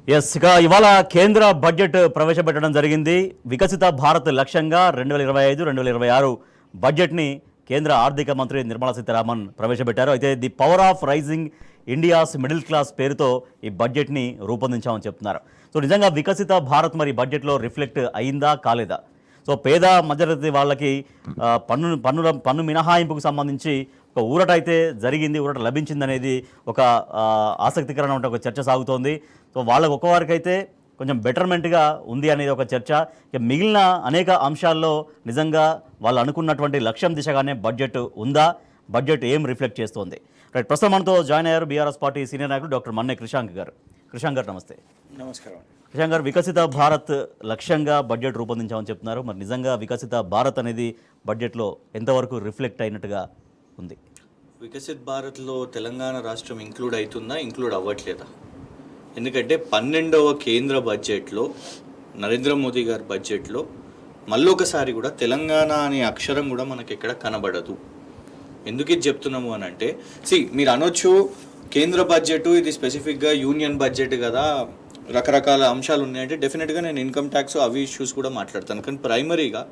ఇక ఇవాళ కేంద్ర బడ్జెట్ ప్రవేశపెట్టడం జరిగింది. వికసిత భారత్ లక్ష్యంగా 2025-2026 బడ్జెట్ని కేంద్ర ఆర్థిక మంత్రి నిర్మలా సీతారామన్ ప్రవేశపెట్టారు. అయితే the power of rising India's middle class పేరుతో ఈ బడ్జెట్ని రూపొందించామని చెప్తున్నారు. సో నిజంగా వికసిత భారత్ మరి బడ్జెట్లో రిఫ్లెక్ట్ అయిందా కాలేదా? సో పేద మధ్యతరగతి వాళ్ళకి పన్ను మినహాయింపుకు సంబంధించి ఒక ఊరట అయితే జరిగింది, ఊరట లభించింది అనేది ఒక ఆసక్తికరమైన ఒక చర్చ సాగుతోంది. సో వాళ్ళకు ఒక్కవారికైతే కొంచెం బెటర్మెంట్గా ఉంది అనేది ఒక చర్చ. ఇక మిగిలిన అనేక అంశాల్లో నిజంగా వాళ్ళు అనుకున్నటువంటి లక్ష్యం దిశగానే బడ్జెట్ ఉందా, బడ్జెట్ ఏం రిఫ్లెక్ట్ చేస్తోంది? రైట్, ప్రస్తుతం మనతో జాయిన్ అయ్యారు బీఆర్ఎస్ పార్టీ సీనియర్ నాయకుడు డాక్టర్ మన్నే క్రిషాంక్ గారు. క్రిషాంక్ గారు నమస్తే. నమస్కారం. క్రిషాంక్ గారు, వికసిత భారత్ లక్ష్యంగా బడ్జెట్ రూపొందించామని చెప్తున్నారు. మరి నిజంగా వికసిత భారత్ అనేది బడ్జెట్లో ఎంతవరకు రిఫ్లెక్ట్ అయినట్టుగా ఉంది? వికసిత్ భారత్లో తెలంగాణ రాష్ట్రం ఇంక్లూడ్ అవుతుందా, ఇంక్లూడ్ అవ్వట్లేదా? ఎందుకంటే 12వ కేంద్ర బడ్జెట్లో, నరేంద్ర మోదీ గారి బడ్జెట్లో మళ్ళొకసారి కూడా తెలంగాణ అనే అక్షరం కూడా మనకి ఎక్కడ కనబడదు. ఎందుకు ఇది చెప్తున్నాము అని అంటే, మీరు అనొచ్చు కేంద్ర బడ్జెట్ ఇది స్పెసిఫిక్గా యూనియన్ బడ్జెట్ కదా, రకరకాల అంశాలు ఉన్నాయంటే డెఫినెట్గా నేను ఇన్కమ్ ట్యాక్స్ అవి ఇష్యూస్ కూడా మాట్లాడతాను. కానీ ప్రైమరీగా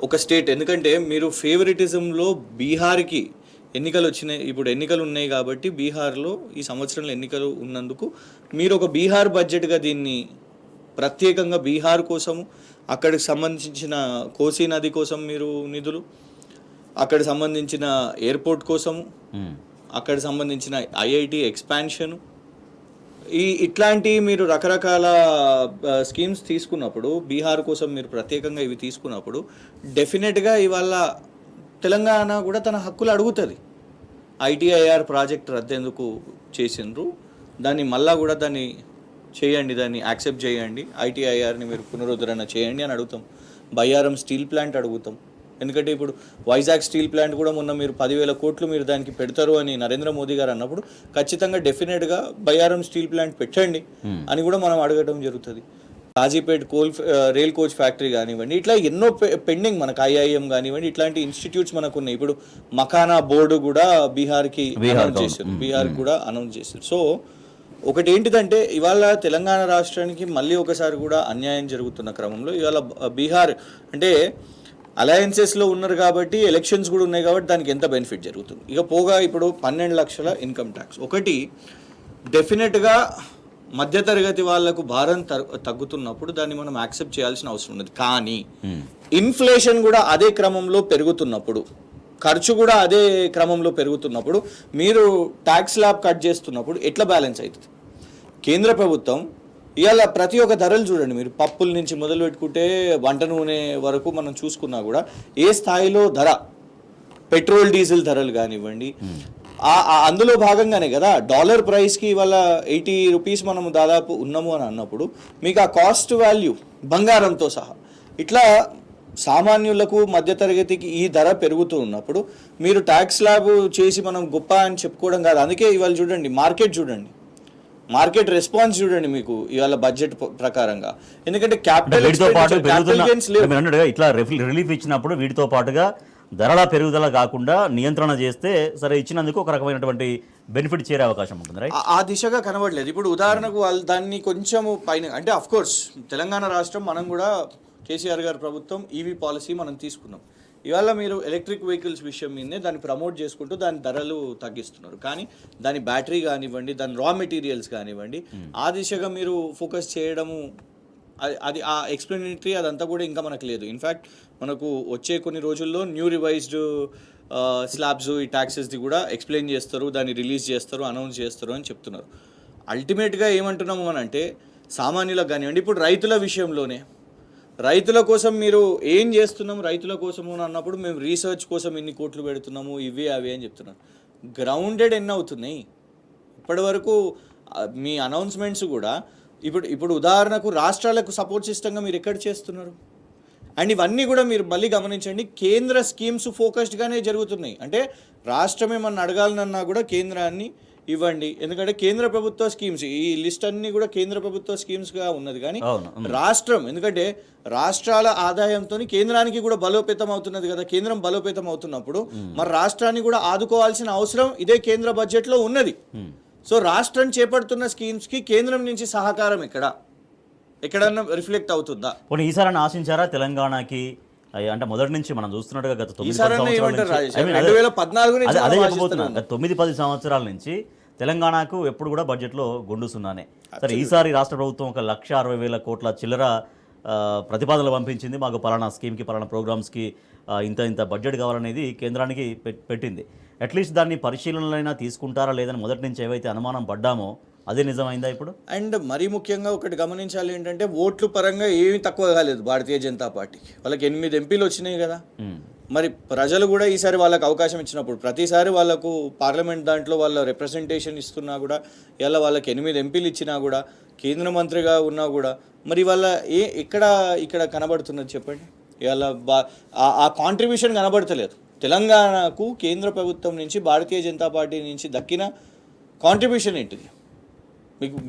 ఒక స్టేట్, ఎందుకంటే మీరు ఫేవరెటిజంలో బీహార్కి ఎన్నికలు వచ్చినాయి, ఇప్పుడు ఎన్నికలు ఉన్నాయి కాబట్టి బీహార్లో ఈ సంవత్సరంలో ఎన్నికలు ఉన్నందుకు మీరు ఒక బీహార్ బడ్జెట్గా దీన్ని ప్రత్యేకంగా బీహార్ కోసము, అక్కడికి సంబంధించిన కోసీ నది కోసం మీరు నిధులు, అక్కడికి సంబంధించిన ఎయిర్పోర్ట్ కోసము, అక్కడికి సంబంధించిన ఐఐటి ఎక్స్పాన్షను, ఇట్లాంటి మీరు రకరకాల స్కీమ్స్ తీసుకున్నప్పుడు, బీహార్ కోసం మీరు ప్రత్యేకంగా ఇవి తీసుకున్నప్పుడు డెఫినెట్గా ఇవాళ తెలంగాణ కూడా తన హక్కులు అడుగుతుంది. ఐటీఐఆర్ ప్రాజెక్ట్ రద్దెందుకు చేసిండ్రు, దాన్ని మళ్ళా కూడా దాన్ని చేయండి, దాన్ని యాక్సెప్ట్ చేయండి, ఐటీఐఆర్ని మీరు పునరుద్ధరణ చేయండి అని అడుగుతాం. బయ్యారం స్టీల్ ప్లాంట్ అడుగుతాం. ఎందుకంటే ఇప్పుడు వైజాగ్ స్టీల్ ప్లాంట్ కూడా మొన్న మీరు 10,000 కోట్లు మీరు దానికి పెడతారు అని నరేంద్ర మోదీ గారు అన్నప్పుడు ఖచ్చితంగా డెఫినెట్గా బయ్యారం స్టీల్ ప్లాంట్ పెట్టండి అని కూడా మనం అడగడం జరుగుతుంది. కాజీపేట్ రైల్ కోచ్ ఫ్యాక్టరీ కానివ్వండి, ఇట్లా ఎన్నో పెండింగ్ మనకు ఐఐఎం కానివ్వండి, ఇట్లాంటి ఇన్స్టిట్యూట్స్ మనకు ఉన్నాయి. ఇప్పుడు మకానా బోర్డు కూడా బీహార్కి అనౌన్స్ చేశారు, బీహార్కి కూడా అనౌన్స్ చేశారు. సో ఒకటి ఏంటిదంటే ఇవాళ తెలంగాణ రాష్ట్రానికి మళ్ళీ ఒకసారి కూడా అన్యాయం జరుగుతున్న క్రమంలో ఇవాళ బీహార్ అంటే అలయన్సెస్లో ఉన్నారు కాబట్టి, ఎలక్షన్స్ కూడా ఉన్నాయి కాబట్టి దానికి ఎంత బెనిఫిట్ జరుగుతుంది. ఇక పోగా ఇప్పుడు 12 లక్షల ఇన్కమ్ ట్యాక్స్ ఒకటి డెఫినెట్గా మధ్యతరగతి వాళ్లకు భారం తగ్గుతున్నప్పుడు దాన్ని మనం యాక్సెప్ట్ చేయాల్సిన అవసరం ఉంది. కానీ ఇన్ఫ్లేషన్ కూడా అదే క్రమంలో పెరుగుతున్నప్పుడు, ఖర్చు కూడా అదే క్రమంలో పెరుగుతున్నప్పుడు మీరు ట్యాక్స్ స్లాబ్ కట్ చేస్తున్నప్పుడు ఎట్లా బ్యాలెన్స్ అవుతుంది? కేంద్ర ప్రభుత్వం ఇవాళ ప్రతి ఒక్క ధరలు చూడండి, మీరు పప్పుల నుంచి మొదలు పెట్టుకుంటే వంట నూనె వరకు మనం చూసుకున్నా కూడా ఏ స్థాయిలో ధర, పెట్రోల్ డీజిల్ ధరలు కానివ్వండి, అందులో భాగంగానే కదా డాలర్ ప్రైస్కి ఇవాళ 80 రూపీస్ మనము దాదాపు ఉన్నాము అని అన్నప్పుడు మీకు ఆ కాస్ట్ వాల్యూ బంగారంతో సహా ఇట్లా సామాన్యులకు మధ్యతరగతికి ఈ ధర పెరుగుతూ ఉన్నప్పుడు మీరు ట్యాక్స్ స్లాబ్ చేసి మనం గొప్ప అని చెప్పుకోవడం కాదు. అందుకే ఇవాళ చూడండి మార్కెట్ చూడండి, మార్కెట్ రెస్పాన్స్ చూడండి మీకు ఇవాళ బడ్జెట్ ప్రకారంగా. ఎందుకంటే క్యాపిటల్ ఇట్లా రిలీఫ్ ఇచ్చినప్పుడు వీటితో పాటుగా ధరల పెరుగుదల కాకుండా నియంత్రణ చేస్తే సరే ఇచ్చినందుకు ఒక రకమైనటువంటి బెనిఫిట్ చేరే అవకాశం ఉంటుంది. ఆ దిశగా కనబడలేదు. ఇప్పుడు ఉదాహరణకు వాళ్ళు దాన్ని కొంచెం పైన అంటే అఫ్ కోర్స్ తెలంగాణ రాష్ట్రం మనం కూడా కేసీఆర్ గారి ప్రభుత్వం ఈవీ పాలసీ మనం తీసుకున్నాం. ఇవాళ మీరు ఎలక్ట్రిక్ వెహికల్స్ విషయం మీదనే దాన్ని ప్రమోట్ చేసుకుంటూ దాని ధరలు తగ్గిస్తున్నారు. కానీ దాని బ్యాటరీ కానివ్వండి, దాని రా మెటీరియల్స్ కానివ్వండి, ఆ దిశగా మీరు ఫోకస్ చేయడము అది ఆ ఎక్స్ప్లెనేటరీ అదంతా కూడా ఇంకా మనకు లేదు. ఇన్ఫ్యాక్ట్ మనకు వచ్చే కొన్ని రోజుల్లో న్యూ రివైజ్డ్ స్లాబ్స్ ఈ ట్యాక్సెస్ది కూడా ఎక్స్ప్లెయిన్ చేస్తారు, దాన్ని రిలీజ్ చేస్తారు, అనౌన్స్ చేస్తారు అని చెప్తున్నారు. అల్టిమేట్గా ఏమంటున్నాము అని అంటే సామాన్యులకు కానివ్వండి, ఇప్పుడు రైతుల విషయంలోనే రైతుల కోసం మీరు ఏం చేస్తున్నాం రైతుల కోసము అన్నప్పుడు మేము రీసెర్చ్ కోసం ఇన్ని కోట్లు పెడుతున్నాము, ఇవి అవి అని చెప్తున్నారు. గ్రౌండెడ్ ఎన్ని అవుతున్నాయి ఇప్పటి వరకు మీ అనౌన్స్మెంట్స్ కూడా? ఇప్పుడు ఉదాహరణకు రాష్ట్రాలకు సపోర్ట్ సిస్టంగా మీరు ఎక్కడ చేస్తున్నారు? అండ్ ఇవన్నీ కూడా మీరు మళ్ళీ గమనించండి, కేంద్ర స్కీమ్స్ ఫోకస్డ్గానే జరుగుతున్నాయి. అంటే రాష్ట్రం ఏమన్నా అడగాలన్నా కూడా కేంద్రాన్ని ఇవ్వండి, ఎందుకంటే కేంద్ర ప్రభుత్వ స్కీమ్స్ ఈ లిస్ట్ అన్ని కూడా కేంద్ర ప్రభుత్వ స్కీమ్స్గా ఉన్నది. కానీ రాష్ట్రం, ఎందుకంటే రాష్ట్రాల ఆదాయంతో కేంద్రానికి కూడా బలోపేతం అవుతున్నది కదా, కేంద్రం బలోపేతం అవుతున్నప్పుడు మరి రాష్ట్రాన్ని కూడా ఆదుకోవాల్సిన అవసరం ఇదే కేంద్ర బడ్జెట్లో ఉన్నది. సో రాష్ట్రం చేపడుతున్న స్కీమ్స్కి కేంద్రం నుంచి సహకారం ఎక్కడన్నా రిఫ్లెక్ట్ అవుతుందా? పోనీ ఈసారి ఆశించారా తెలంగాణకి? అంటే మొదటి నుంచి మనం చూస్తున్నట్టుగా గత 9-10 సంవత్సరాల నుంచి తెలంగాణకు ఎప్పుడు కూడా బడ్జెట్లో గుండు సున్నానే. సరే, ఈసారి రాష్ట్ర ప్రభుత్వం 1,60,000 కోట్ల చిల్లర ప్రతిపాదనలు పంపించింది. మాకు పలానా స్కీమ్కి, పలానా ప్రోగ్రామ్స్కి ఇంత బడ్జెట్ కావాలనేది కేంద్రానికి పెట్టింది. అట్లీస్ట్ దాన్ని పరిశీలనలైనా తీసుకుంటారా లేదని మొదటి నుంచి ఏవైతే అనుమానం పడ్డామో అదే నిజమైందా ఇప్పుడు? అండ్ మరీ ముఖ్యంగా ఒకటి గమనించాలి ఏంటంటే, ఓట్లు పరంగా ఏమీ తక్కువ కాలేదు భారతీయ జనతా పార్టీకి. వాళ్ళకి 8 ఎంపీలు వచ్చినాయి కదా. మరి ప్రజలు కూడా ఈసారి వాళ్ళకి అవకాశం ఇచ్చినప్పుడు, ప్రతిసారి వాళ్ళకు పార్లమెంట్ దాంట్లో వాళ్ళ రిప్రజెంటేషన్ ఇస్తున్నా కూడా, ఇలా వాళ్ళకి 8 ఎంపీలు ఇచ్చినా కూడా, కేంద్ర మంత్రిగా ఉన్నా కూడా, మరి వాళ్ళ ఇక్కడ కనబడుతున్నది చెప్పండి? ఇవాళ ఆ కాంట్రిబ్యూషన్ కనబడతలేదు. తెలంగాణకు కేంద్ర ప్రభుత్వం నుంచి, భారతీయ జనతా పార్టీ నుంచి దక్కిన కాంట్రిబ్యూషన్ ఏంటిది?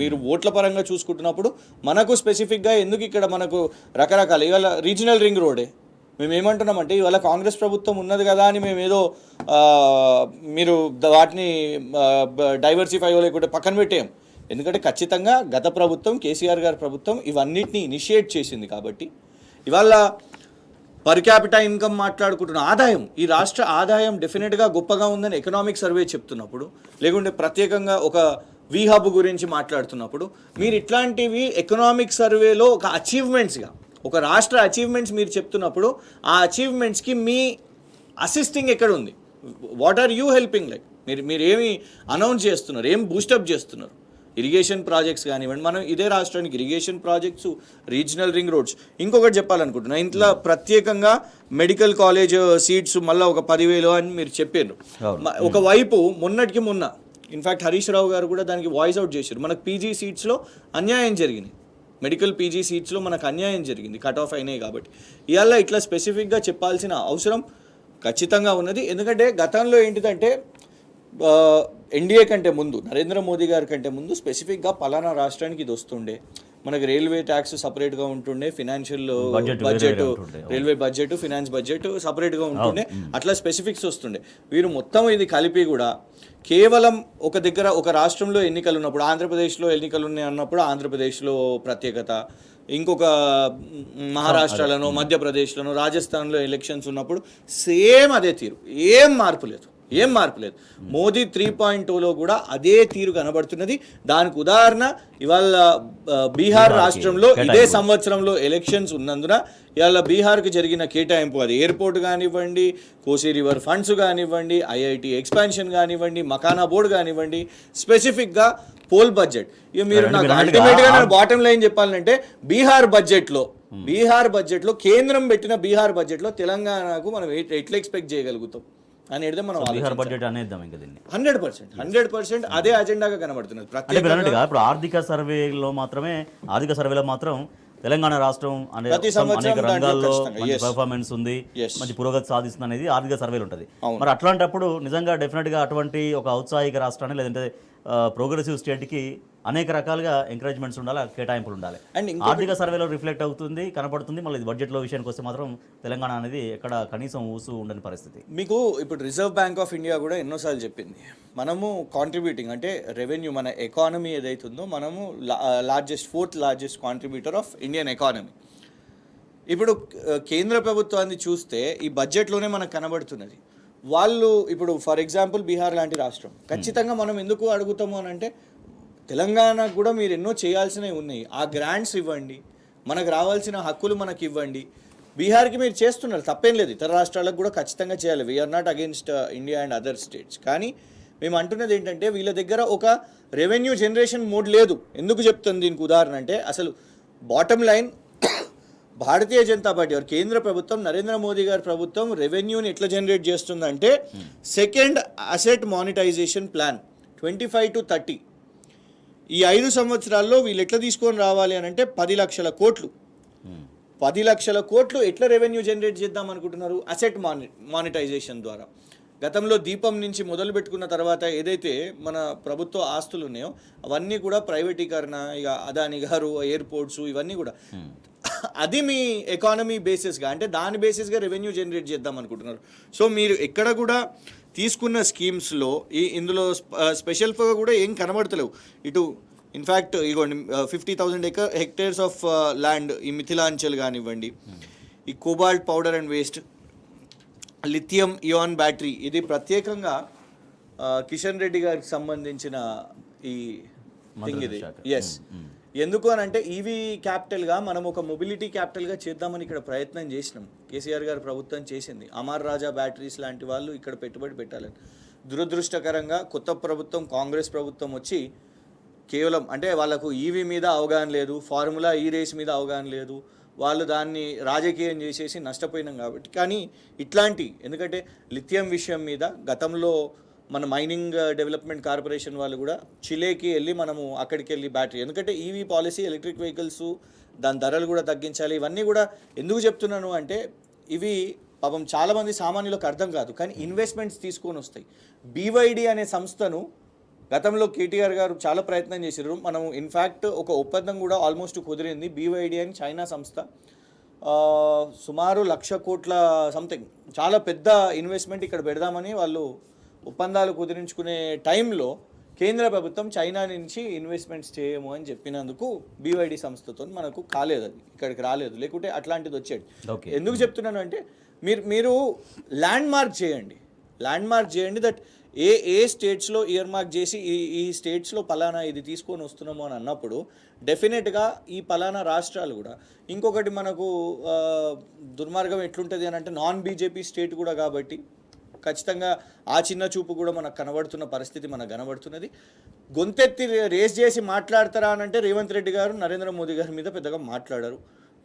మీరు ఓట్ల పరంగా చూసుకుంటున్నప్పుడు మనకు స్పెసిఫిక్గా ఎందుకు ఇక్కడ మనకు రకరకాల, ఇవాళ రీజనల్ రింగ్ రోడే మేము ఏమంటున్నామంటే, ఇవాళ కాంగ్రెస్ ప్రభుత్వం ఉన్నది కదా అని మేము ఏదో మీరు వాటిని డైవర్సిఫై లేకుంటే పక్కన పెట్టేయం. ఎందుకంటే ఖచ్చితంగా గత ప్రభుత్వం, కేసీఆర్ గారి ప్రభుత్వం ఇవన్నిటిని ఇనిషియేట్ చేసింది. కాబట్టి ఇవాళ పర్ క్యాపిటా ఇన్కమ్ మాట్లాడుకుంటున్న ఆదాయం, ఈ రాష్ట్ర ఆదాయం డెఫినెట్గా గొప్పగా ఉందని ఎకనామిక్ సర్వే చెప్తున్నప్పుడు, లేకుంటే ప్రత్యేకంగా ఒక వి హబ్ గురించి మాట్లాడుతున్నప్పుడు, మీరు ఇట్లాంటివి ఎకనామిక్ సర్వేలో ఒక అచీవ్మెంట్స్గా, ఒక రాష్ట్ర అచీవ్మెంట్స్ మీరు చెప్తున్నప్పుడు, ఆ అచీవ్మెంట్స్కి మీ అసిస్టింగ్ ఎక్కడ ఉంది? What are you helping? Like మీరు ఏమి అనౌన్స్ చేస్తున్నారు, ఏం బూస్టప్ చేస్తున్నారు? ఇరిగేషన్ ప్రాజెక్ట్స్ కానివ్వండి, మనం ఇదే రాష్ట్రానికి irrigation projects, regional ring roads. ఇంకొకటి చెప్పాలనుకుంటున్నా, ఇంట్లో ప్రత్యేకంగా మెడికల్ కాలేజ్ సీట్స్ మళ్ళీ ఒక 10,000 అని మీరు చెప్పారు. ఒకవైపు మొన్నటికి మొన్న ఇన్ఫ్యాక్ట్ హరీష్ రావు గారు కూడా దానికి వాయిస్ అవుట్ చేశారు. మనకు పీజీ సీట్స్లో అన్యాయం జరిగింది, మెడికల్ పీజీ సీట్స్లో మనకు అన్యాయం జరిగింది, కట్ ఆఫ్ అయినాయి. కాబట్టి ఇవాళ ఇట్లా స్పెసిఫిక్గా చెప్పాల్సిన అవసరం ఖచ్చితంగా ఉన్నది. ఎందుకంటే గతంలో ఏంటిదంటే, ఎన్డీఏ కంటే ముందు, నరేంద్ర మోదీ గారి కంటే ముందు స్పెసిఫిక్గా పలానా రాష్ట్రానికి ఇది వస్తుండే, మనకు రైల్వే ట్యాక్స్ సపరేట్గా ఉంటుండే, financial budget, railway budget, finance budget సపరేట్గా ఉంటుండే, అట్లా స్పెసిఫిక్స్ వస్తుండే. వీరు మొత్తం ఇది కలిపి కూడా కేవలం ఒక దగ్గర, ఒక రాష్ట్రంలో ఎన్నికలు ఉన్నప్పుడు, ఆంధ్రప్రదేశ్లో ఎన్నికలు ఉన్నాయి అన్నప్పుడు ఆంధ్రప్రదేశ్లో ప్రత్యేకత, ఇంకొక మహారాష్ట్రలోనో, మధ్యప్రదేశ్లోనో, రాజస్థాన్లో ఎలక్షన్స్ ఉన్నప్పుడు సేమ్ అదే తీరు, ఏం మార్పు లేదు. మోదీ 3.0లో కూడా అదే తీరు కనబడుతున్నది. దానికి ఉదాహరణ ఇవాళ బీహార్ రాష్ట్రంలో ఇదే సంవత్సరంలో ఎలక్షన్స్ ఉన్నందున ఇవాళ బీహార్కి జరిగిన కేటాయింపు, అది ఎయిర్పోర్ట్ కానివ్వండి, కోసి రివర్ ఫండ్స్ కానివ్వండి, ఐఐటి ఎక్స్పాన్షన్ కానివ్వండి, మకానా బోర్డు కానివ్వండి, స్పెసిఫిక్గా పోల్ బడ్జెట్. ఇక మీరు నాకు అల్టిమేట్గా నేను బాటమ్ లైన్ చెప్పాలంటే, బీహార్ బడ్జెట్లో కేంద్రం పెట్టిన బీహార్ బడ్జెట్లో తెలంగాణకు మనం ఎట్లా ఎక్స్పెక్ట్ చేయగలుగుతాం అనేది మనం బీహార్ బడ్జెట్ అనేద్దాం. ఇంకా దీన్ని 100% అదే అజెండాగా కనబడుతున్నది. ఇప్పుడు ఆర్థిక సర్వేలో మాత్రం తెలంగాణ రాష్ట్రం అనేక రంగాల్లో మంచి పర్ఫార్మెన్స్ ఉంది, మంచి పురోగతి సాధిస్తుంది అనేది ఆర్థిక సర్వేలు ఉంటుంది. మరి అట్లాంటప్పుడు నిజంగా డెఫినెట్గా అటువంటి ఒక ఔత్సాహిక రాష్ట్రాన్ని, లేదంటే ప్రోగ్రెసివ్ స్టేట్కి అనేక రకాలుగా ఎంకరేజ్మెంట్స్ ఉండాలి, కేటాయింపులు ఉండాలి. అండ్ ఆర్థిక సర్వేలో రిఫ్లెక్ట్ అవుతుంది, కనపడుతుంది. మళ్ళీ బడ్జెట్లో విషయానికి వస్తే మాత్రం తెలంగాణ అనేది ఎక్కడ కనీసం ఊసు ఉండని పరిస్థితి. మీకు ఇప్పుడు రిజర్వ్ బ్యాంక్ ఆఫ్ ఇండియా కూడా ఎన్నోసార్లు చెప్పింది, మనము కాంట్రిబ్యూటింగ్ అంటే రెవెన్యూ, మన ఎకానమీ ఏదైతుందో మనము fourth largest contributor of Indian economy. ఇప్పుడు కేంద్ర ప్రభుత్వాన్ని చూస్తే ఈ బడ్జెట్లోనే మనకు కనబడుతున్నది. వాళ్ళు ఇప్పుడు ఫర్ ఎగ్జాంపుల్ బీహార్ లాంటి రాష్ట్రం, ఖచ్చితంగా మనం ఎందుకు అడుగుతాము అని అంటే, తెలంగాణకు కూడా మీరు ఎన్నో చేయాల్సినవి ఉన్నాయి, ఆ గ్రాంట్స్ ఇవ్వండి, మనకు రావాల్సిన హక్కులు మనకి ఇవ్వండి. బీహార్కి మీరు చేస్తున్నారు, తప్పేం లేదు, ఇతర రాష్ట్రాలకు కూడా ఖచ్చితంగా చేయాలి. We're not against India and other states. కానీ మేము అంటున్నది ఏంటంటే, వీళ్ళ దగ్గర ఒక రెవెన్యూ జనరేషన్ మోడ్ లేదు. ఎందుకు చెప్తుంది దీనికి ఉదాహరణ అంటే, అసలు bottom line Bharatiya Janata party వారు, కేంద్ర ప్రభుత్వం, నరేంద్ర మోదీ గారి ప్రభుత్వం రెవెన్యూని ఎట్లా జనరేట్ చేస్తుందంటే, second asset monetization plan 25 to 30 ఈ 5 సంవత్సరాల్లో వీళ్ళు ఎట్లా తీసుకొని రావాలి అని అంటే 10 లక్షల కోట్లు. 10 లక్షల కోట్లు ఎట్లా రెవెన్యూ జనరేట్ చేద్దాం అనుకుంటున్నారు? అసెట్ మానిటైజేషన్ ద్వారా. గతంలో దీపం నుంచి మొదలు పెట్టుకున్న తర్వాత ఏదైతే మన ప్రభుత్వ ఆస్తులు ఉన్నాయో అవన్నీ కూడా ప్రైవేటీకరణ, ఇక అదాని గారు, ఎయిర్పోర్ట్స్, ఇవన్నీ కూడా అది మీ ఎకానమీ బేసిస్గా, అంటే దాని బేసిస్గా రెవెన్యూ జనరేట్ చేద్దాం అనుకుంటున్నారు. సో మీరు ఎక్కడ కూడా తీసుకున్న స్కీమ్స్లో ఇందులో స్పెషల్గా కూడా ఏం కనబడతలేవు. ఇటు ఇన్ఫ్యాక్ట్ ఇగోండి 50,000 హెక్టేర్స్ ఆఫ్ ల్యాండ్ ఈ మిథిలాంచల్ కానివ్వండి, ఈ cobalt powder and waste, lithium ion battery, ఇది ప్రత్యేకంగా కిషన్ రెడ్డి గారికి సంబంధించిన ఈ థింగ్ ఇది. ఎస్, ఎందుకు అని అంటే ఈవీ క్యాపిటల్గా మనం ఒక మొబిలిటీ క్యాపిటల్గా చేద్దామని ఇక్కడ ప్రయత్నం చేసినాం. కేసీఆర్ గారు ప్రభుత్వం చేసింది. అమర్ రాజా బ్యాటరీస్ లాంటి వాళ్ళు ఇక్కడ పెట్టుబడి పెట్టాలని. దురదృష్టకరంగా కొత్త ప్రభుత్వం, కాంగ్రెస్ ప్రభుత్వం వచ్చి కేవలం అంటే వాళ్ళకు ఈవీ మీద అవగాహన లేదు, ఫార్ములా ఈ రేస్ మీద అవగాహన లేదు, వాళ్ళు దాన్ని రాజకీయం చేసేసి నష్టపోయినాం. కాబట్టి కానీ ఇట్లాంటి, ఎందుకంటే లిథియం విషయం మీద గతంలో మన మైనింగ్ డెవలప్మెంట్ కార్పొరేషన్ వాళ్ళు కూడా చిలేకి వెళ్ళి మనము అక్కడికి వెళ్ళి బ్యాటరీ, ఎందుకంటే ఈవీ పాలసీ, ఎలక్ట్రిక్ వెహికల్స్ దాని ధరలు కూడా తగ్గించాలి. ఇవన్నీ కూడా ఎందుకు చెప్తున్నాను అంటే ఇవి పాపం చాలామంది సామాన్యులకు అర్థం కాదు, కానీ ఇన్వెస్ట్మెంట్స్ తీసుకొని వస్తాయి. బీవైడి అనే సంస్థను గతంలో కేటీఆర్ గారు చాలా ప్రయత్నం చేశారు. మనం ఇన్ఫ్యాక్ట్ ఒక ఒప్పందం కూడా ఆల్మోస్ట్ కుదిరింది. బీవైడి అని చైనా సంస్థ, సుమారు 1,00,000 కోట్ల సంథింగ్, చాలా పెద్ద ఇన్వెస్ట్మెంట్ ఇక్కడ పెడదామని వాళ్ళు ఒప్పందాలు కుదిరించుకునే టైంలో కేంద్ర ప్రభుత్వం చైనా నుంచి ఇన్వెస్ట్మెంట్స్ చేయము అని చెప్పినందుకు బీవైడి సంస్థతో మనకు కాలేదు, అది ఇక్కడికి రాలేదు. లేకుంటే అట్లాంటిది వచ్చేది. ఎందుకు చెప్తున్నాను అంటే మీరు ల్యాండ్ మార్క్ చేయండి దట్ ఏ స్టేట్స్లో ఇయర్ మార్క్ చేసి ఈ స్టేట్స్లో పలానా ఇది తీసుకొని వస్తున్నాము అని అన్నప్పుడు డెఫినెట్గా ఈ పలానా రాష్ట్రాలు కూడా, ఇంకొకటి మనకు దుర్మార్గం ఎట్లుంటుంది అని అంటే నాన్ బీజేపీ స్టేట్ కూడా కాబట్టి ఖచ్చితంగా ఆ చిన్న చూపు కూడా మనకు కనబడుతున్న పరిస్థితి మనకు కనబడుతున్నది. గొంతెత్తి రేస్ చేసి మాట్లాడతారా అని అంటే రేవంత్ రెడ్డి గారు నరేంద్ర మోదీ గారి మీద పెద్దగా మాట్లాడారు.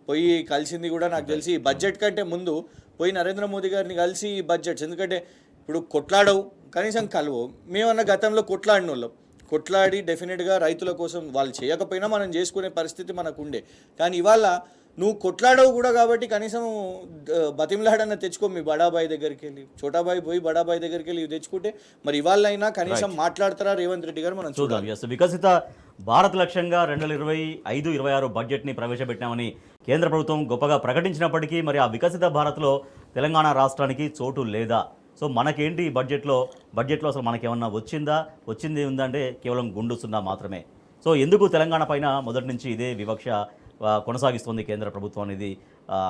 పోయి కలిసింది కూడా నాకు తెలిసి బడ్జెట్ కంటే ముందు పోయి నరేంద్ర మోదీ గారిని కలిసి బడ్జెట్స్, ఎందుకంటే ఇప్పుడు కొట్లాడవు, కనీసం కలవవు. మేమన్న గతంలో కొట్లాడిన వాళ్ళం, కొట్లాడి డెఫినెట్గా రైతుల కోసం వాళ్ళు చేయకపోయినా మనం చేసుకునే పరిస్థితి మనకు ఉండే. కానీ ఇవాళ నువ్వు కొట్లాడవు కూడా కాబట్టి కనీసం బతిమలాడన్న తెచ్చుకో మీ బడాబాయి దగ్గరికి వెళ్ళి, చోటాబాయి పోయి బడాబాయి దగ్గరికి వెళ్ళి తెచ్చుకుంటే మరి ఇవాళైనా కనీసం మాట్లాడతారా రేవంత్ రెడ్డి గారు, మనం చూద్దాం. వికసిత భారత్ లక్ష్యంగా 2025-26 బడ్జెట్ని ప్రవేశపెట్టామని కేంద్ర ప్రభుత్వం గొప్పగా ప్రకటించినప్పటికీ మరి ఆ వికసిత భారత్లో తెలంగాణ రాష్ట్రానికి చోటు లేదా? సో మనకేంటి ఈ బడ్జెట్లో అసలు మనకేమన్నా వచ్చింది ఉందంటే కేవలం గుండు సున్నా మాత్రమే. సో ఎందుకు తెలంగాణ పైన మొదటి నుంచి ఇదే వివక్ష కొనసాగిస్తుంది కేంద్ర ప్రభుత్వం అనేది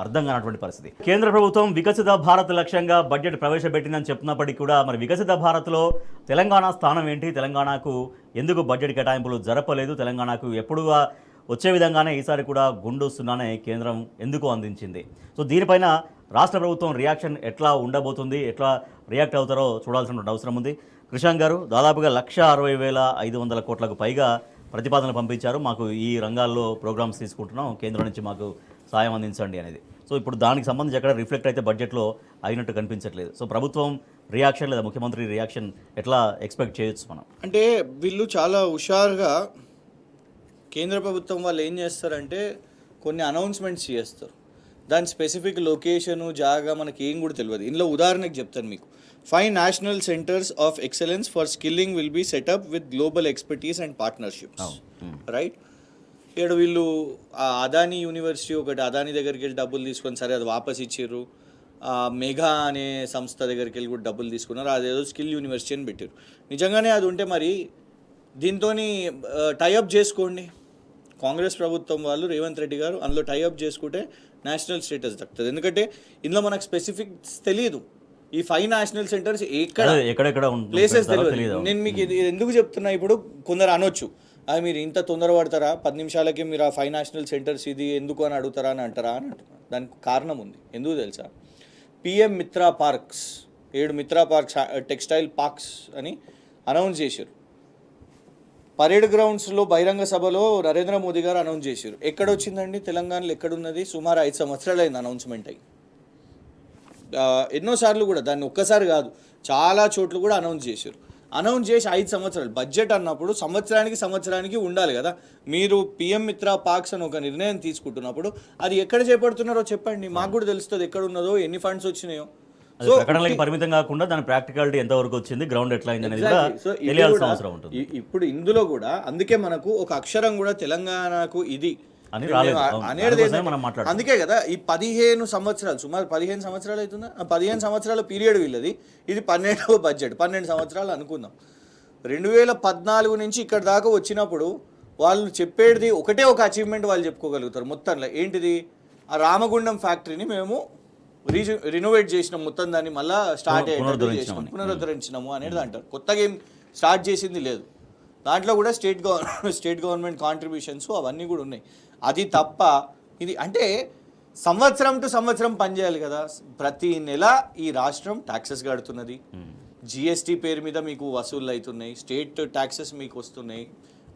అర్థం కానటువంటి పరిస్థితి. కేంద్ర ప్రభుత్వం వికసిత భారత్ లక్ష్యంగా బడ్జెట్ ప్రవేశపెట్టిందని చెప్తున్నప్పటికీ కూడా మరి వికసిత భారత్లో తెలంగాణ స్థానం ఏంటి? తెలంగాణకు ఎందుకు బడ్జెట్ కేటాయింపులు జరపలేదు? తెలంగాణకు ఎప్పుడుగా వచ్చే విధంగానే ఈసారి కూడా గుండు సున్నానే కేంద్రం ఎందుకు అందించింది? సో దీనిపైన రాష్ట్ర ప్రభుత్వం రియాక్షన్ ఎట్లా ఉండబోతుంది, ఎట్లా రియాక్ట్ అవుతారో చూడాల్సినటువంటి అవసరం ఉంది. కృషాంక్ గారు, దాదాపుగా 1,60,500 కోట్లకు పైగా ప్రతిపాదనలు పంపించారు. మాకు ఈ రంగాల్లో ప్రోగ్రామ్స్ తీసుకుంటున్నాం, కేంద్రం నుంచి మాకు సాయం అందించండి అనేది. సో ఇప్పుడు దానికి సంబంధించి ఎక్కడ రిఫ్లెక్ట్ అయితే బడ్జెట్లో అయినట్టు కనిపించట్లేదు. సో ప్రభుత్వం రియాక్షన్ లేదా ముఖ్యమంత్రి రియాక్షన్ ఎట్లా ఎక్స్పెక్ట్ చేయొచ్చు మనం? అంటే వీళ్ళు చాలా హుషారుగా కేంద్ర ప్రభుత్వం వాళ్ళు ఏం చేస్తారంటే కొన్ని అనౌన్స్మెంట్స్ చేస్తారు. దాని స్పెసిఫిక్ లొకేషను, జాగా మనకి ఏం కూడా తెలియదు. ఇందులో ఉదాహరణకు చెప్తాను మీకు. 5 national centers of excellence for skilling will be set up with global expertise and partnerships. Right? ఇక్కడ వీళ్ళు అదానీ యూనివర్సిటీ ఒకటి, అదానీ దగ్గరికి వెళ్ళి డబ్బులు తీసుకొని సరే అది వాపస్ ఇచ్చారు. మెగా అనే సంస్థ దగ్గరికి వెళ్ళి కూడా డబ్బులు తీసుకున్నారు. అదేదో స్కిల్ యూనివర్సిటీ అని పెట్టారు. నిజంగానే అది ఉంటే మరి దీంతో టైఅప్ చేసుకోండి. కాంగ్రెస్ ప్రభుత్వం వాళ్ళు, రేవంత్ రెడ్డి గారు అందులో టైఅప్ చేసుకుంటే నేషనల్ స్టేటస్ దక్కుతుంది. ఎందుకంటే ఇందులో మనకు స్పెసిఫిక్స్ తెలియదు. ఈ 5 నేషనల్ సెంటర్స్ ఎక్కడెక్కడ ప్లేసెస్ తెలియదు. నేను మీకు ఇది ఎందుకు చెప్తున్నా, ఇప్పుడు కొందరు అనొచ్చు అది మీరు ఇంత తొందరపడతారా, 10 నిమిషాలకి మీరు ఆ 5 నేషనల్ సెంటర్స్ ఇది ఎందుకు అని అడుగుతారా అని అంటారా అని అంటున్నారు. దానికి కారణం ఉంది. ఎందుకు తెలుసా? PM Mitra parks, 7 Mitra parks, textile parks అని అనౌన్స్ చేశారు. పరేడ్ గ్రౌండ్స్లో బహిరంగ సభలో నరేంద్ర మోదీ గారు అనౌన్స్ చేశారు. ఎక్కడొచ్చిందండి? తెలంగాణలో ఎక్కడున్నది? సుమారు 5 సంవత్సరాలు అయింది అనౌన్స్మెంట్ అయ్యి. ఎన్నోసార్లు కూడా, దాన్ని ఒక్కసారి కాదు చాలా చోట్ల కూడా అనౌన్స్ చేశారు. అనౌన్స్ చేసి 5 సంవత్సరాలు బడ్జెట్ అన్నప్పుడు సంవత్సరానికి ఉండాలి కదా. మీరు PM మిత్రా పార్క్స్ అని ఒక నిర్ణయం తీసుకుంటున్నప్పుడు అది ఎక్కడ చేపడుతున్నారో చెప్పండి, మాకు కూడా తెలుస్తుంది ఎక్కడ ఉన్నదో, ఎన్ని ఫండ్స్ వచ్చినాయో. సో ప్రకటనలకు పరిమితం కాకుండా దాని ప్రాక్టికాలిటీ ఎంతవరకు వచ్చింది, గ్రౌండ్ ఎట్లా అయింది అనేది కూడా తెలియాల్సిన అవసరం ఉంటుంది. ఇప్పుడు ఇందులో కూడా అందుకే మనకు ఒక అక్షరం కూడా తెలంగాణకు ఇది అని రాలేదు. అనేది అందుకోసమే మనం మాట్లాడుతున్నాం. అందుకే కదా ఈ 15 సంవత్సరాలు, సుమారు 15 సంవత్సరాలు అవుతుందా, 15 సంవత్సరాల పీరియడ్ వీళ్ళది. ఇది 12వ బడ్జెట్, 12 సంవత్సరాలు అనుకుందాం. 2014 నుంచి ఇక్కడ దాకా వచ్చినప్పుడు వాళ్ళు చెప్పేది ఒకటే ఒక అచీవ్మెంట్ వాళ్ళు చెప్పుకోగలుగుతారు మొత్తంలో. ఏంటిది? ఆ రామగుండం ఫ్యాక్టరీని మేము రినోవేట్ చేసినాం, మొత్తం దాన్ని మళ్ళీ స్టార్ట్ పునరుద్ధరించినాము అనేది అంటారు. కొత్తగా ఏం స్టార్ట్ చేసింది లేదు. దాంట్లో కూడా స్టేట్ గవర్నమెంట్ కాంట్రిబ్యూషన్స్ అవన్నీ కూడా ఉన్నాయి. అది తప్ప ఇది అంటే సంవత్సరం టు సంవత్సరం పనిచేయాలి కదా. ప్రతి నెల ఈ రాష్ట్రం ట్యాక్సెస్ కడుతున్నది, జిఎస్టీ పేరు మీద మీకు వసూళ్ళు అవుతున్నాయి, స్టేట్ ట్యాక్సెస్ మీకు వస్తున్నాయి,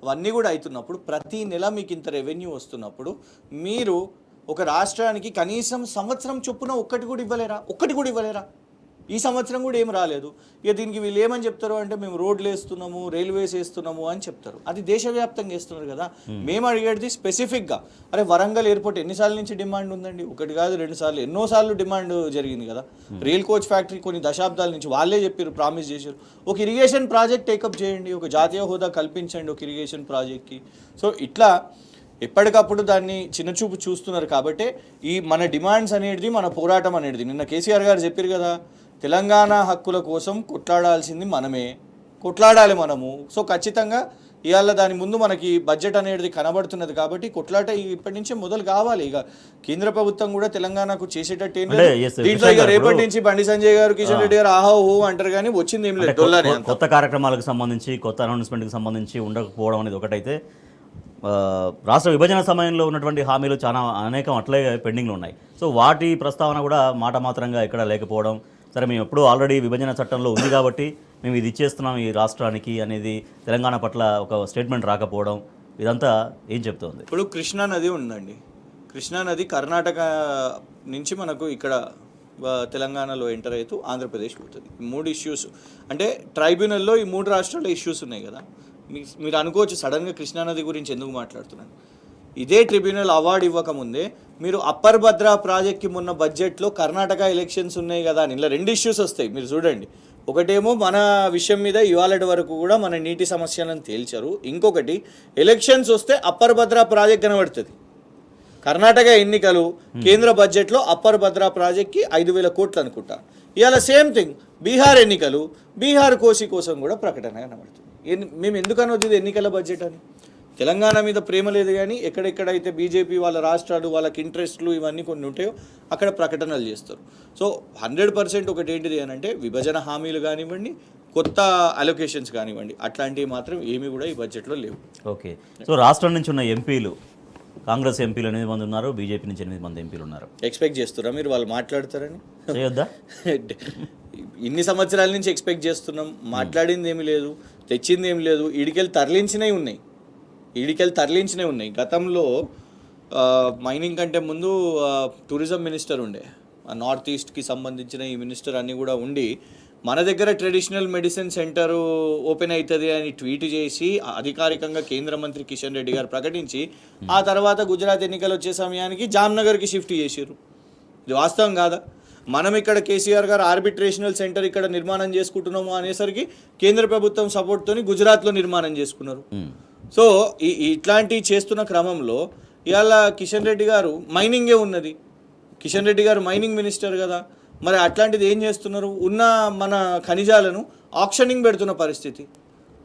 అవన్నీ కూడా అవుతున్నప్పుడు ప్రతి నెల మీకు ఇంత రెవెన్యూ వస్తున్నప్పుడు మీరు ఒక రాష్ట్రానికి కనీసం సంవత్సరం చొప్పున ఒక్కటి కూడా ఇవ్వలేరా? ఈ సంవత్సరం కూడా ఏం రాలేదు. ఇక దీనికి వీళ్ళు ఏమని చెప్తారు అంటే మేము రోడ్లు వేస్తున్నాము, రైల్వేస్ వేస్తున్నాము అని చెప్తారు. అది దేశవ్యాప్తంగా వేస్తున్నారు కదా. మేము అడిగేది స్పెసిఫిక్గా, అరే వరంగల్ ఎయిర్పోర్ట్ ఎన్నిసార్లు నుంచి డిమాండ్ ఉందండి? ఒకటి కాదు, 2 సార్లు, ఎన్నోసార్లు డిమాండ్ జరిగింది కదా. రైల్ కోచ్ ఫ్యాక్టరీ కొన్ని దశాబ్దాల నుంచి వాళ్ళే చెప్పారు, ప్రామిస్ చేశారు. ఒక ఇరిగేషన్ ప్రాజెక్ట్ టేకప్ చేయండి, ఒక జాతీయ హోదా కల్పించండి ఒక ఇరిగేషన్ ప్రాజెక్ట్కి. సో ఇట్లా ఎప్పటికప్పుడు దాన్ని చిన్నచూపు చూస్తున్నారు. కాబట్టి ఈ మన డిమాండ్స్ అనేది, మన పోరాటం అనేది, నిన్న కేసీఆర్ గారు చెప్పారు కదా, తెలంగాణ హక్కుల కోసం కొట్లాడాల్సింది మనమే, కొట్లాడాలి మనము. సో ఖచ్చితంగా ఇవాళ దాని ముందు మనకి బడ్జెట్ అనేది కనబడుతున్నది. కాబట్టి కొట్లాట ఇప్పటి నుంచే మొదలు కావాలి. ఇక కేంద్ర ప్రభుత్వం కూడా తెలంగాణకు చేసేటట్టు ఏం లేదు. దీంట్లో ఇక రేపటి నుంచి బండి సంజయ్ గారు, కిషన్ రెడ్డి గారు ఆహా ఓ అంటారు, కానీ వచ్చింది ఏం లేదు. కొత్త కార్యక్రమాలకు సంబంధించి, కొత్త అనౌన్స్మెంట్కి సంబంధించి ఉండకపోవడం అనేది ఒకటైతే, రాష్ట్ర విభజన సమయంలో ఉన్నటువంటి హామీలు చాలా అనేకం అట్లే పెండింగ్లో ఉన్నాయి. సో వాటి ప్రస్తావన కూడా మాట మాత్రంగా ఎక్కడ లేకపోవడం, సరే మేము ఎప్పుడు ఆల్రెడీ విభజన చట్టంలో ఉంది కాబట్టి మేము ఇది ఇచ్చేస్తున్నాం ఈ రాష్ట్రానికి అనేది తెలంగాణ పట్ల ఒక స్టేట్మెంట్ రాకపోవడం, ఇదంతా ఏం చెప్తుంది? ఇప్పుడు కృష్ణా నది ఉందండి. కృష్ణా నది కర్ణాటక నుంచి మనకు ఇక్కడ తెలంగాణలో ఎంటర్ అవుతూ ఆంధ్రప్రదేశ్ పోతుంది. 3 ఇష్యూస్ అంటే ట్రైబ్యునల్లో ఈ 3 రాష్ట్రాల ఇష్యూస్ ఉన్నాయి కదా. మీరు అనుకోవచ్చు సడన్గా కృష్ణానది గురించి ఎందుకు మాట్లాడుతున్నాను. ఇదే ట్రిబ్యునల్ అవార్డు ఇవ్వకముందే మీరు అప్పర్ భద్రా ప్రాజెక్ట్కి మొన్న బడ్జెట్లో కర్ణాటక ఎలక్షన్స్ ఉన్నాయి కదా అని ఇలా 2 ఇష్యూస్ వస్తాయి. మీరు చూడండి, ఒకటేమో మన విషయం మీద ఇవాళటి వరకు కూడా మన నీటి సమస్యలను తేల్చారు. ఇంకొకటి ఎలక్షన్స్ వస్తే అప్పర్ భద్రా ప్రాజెక్ట్ కనబడుతుంది. కర్ణాటక ఎన్నికలు, కేంద్ర బడ్జెట్లో అప్పర్ భద్రా ప్రాజెక్ట్కి 5,000 కోట్లు అనుకుంటా. ఇవాళ సేమ్ థింగ్ బీహార్ ఎన్నికలు, బీహార్ కోసి కోసం కూడా ప్రకటన కనబడుతుంది. మేము ఎందుకు అనవద్దు ఇది ఎన్నికల బడ్జెట్ అని? తెలంగాణ మీద ప్రేమ లేదు కానీ ఎక్కడెక్కడైతే బీజేపీ వాళ్ళ రాష్ట్రాలు, వాళ్ళకి ఇంట్రెస్ట్లు ఇవన్నీ కొన్ని ఉంటాయో అక్కడ ప్రకటనలు చేస్తారు. సో 100% ఒకటి ఏంటిది అని అంటే విభజన హామీలు కానివ్వండి, కొత్త అలొకేషన్స్ కానివ్వండి, అట్లాంటివి మాత్రం ఏమీ కూడా ఈ బడ్జెట్లో లేవు. ఓకే. సో రాష్ట్రం నుంచి ఉన్న ఎంపీలు, కాంగ్రెస్ ఎంపీలు 8 మంది ఉన్నారు, బీజేపీ నుంచి 8 మంది ఎంపీలు ఉన్నారు. ఎక్స్పెక్ట్ చేస్తారా మీరు వాళ్ళు మాట్లాడతారని? చేయొద్దా? ఇన్ని సంవత్సరాల నుంచి ఎక్స్పెక్ట్ చేస్తున్నాం. మాట్లాడింది ఏమీ లేదు, తెచ్చింది ఏమి లేదు. ఈడికెళ్ళి తరలించినవి ఉన్నాయి. గతంలో మైనింగ్ కంటే ముందు టూరిజం మినిస్టర్ ఉండే, నార్త్ ఈస్ట్కి సంబంధించిన ఈ మినిస్టర్ అన్నీ కూడా ఉండి మన దగ్గర ట్రెడిషనల్ మెడిసిన్ సెంటర్ ఓపెన్ అవుతుంది అని ట్వీట్ చేసి అధికారికంగా కేంద్ర మంత్రి కిషన్ రెడ్డి గారు ప్రకటించి ఆ తర్వాత గుజరాత్ ఎన్నికలు వచ్చే సమయానికి జామ్నగర్కి షిఫ్ట్ చేశారు. ఇది వాస్తవం కాదా? మనం ఇక్కడ కేసీఆర్ గారు ఆర్బిట్రేషనల్ సెంటర్ ఇక్కడ నిర్మాణం చేసుకుంటున్నాము అనేసరికి కేంద్ర ప్రభుత్వం సపోర్ట్తోని గుజరాత్లో నిర్మాణం చేసుకున్నారు. సో ఇట్లాంటివి చేస్తున్న క్రమంలో ఇవాళ కిషన్ రెడ్డి గారు మైనింగే ఉన్నది. కిషన్ రెడ్డి గారు మైనింగ్ మినిస్టర్ కదా. మరి అట్లాంటిది ఏం చేస్తున్నారు? ఉన్న మన ఖనిజాలను ఆక్షనింగ్ పెడుతున్న పరిస్థితి.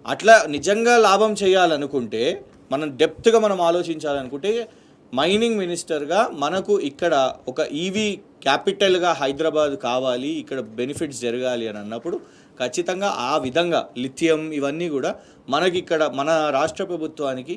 అట్లా నిజంగా లాభం చేయాలనుకుంటే, మనం డెప్త్గా మనం ఆలోచించాలనుకుంటే, మైనింగ్ మినిస్టర్గా మనకు ఇక్కడ ఒక ఈవీ క్యాపిటల్గా హైదరాబాద్ కావాలి, ఇక్కడ బెనిఫిట్స్ జరగాలి అని అన్నప్పుడు ఖచ్చితంగా ఆ విధంగా లిథియం ఇవన్నీ కూడా మనకి ఇక్కడ మన రాష్ట్ర ప్రభుత్వానికి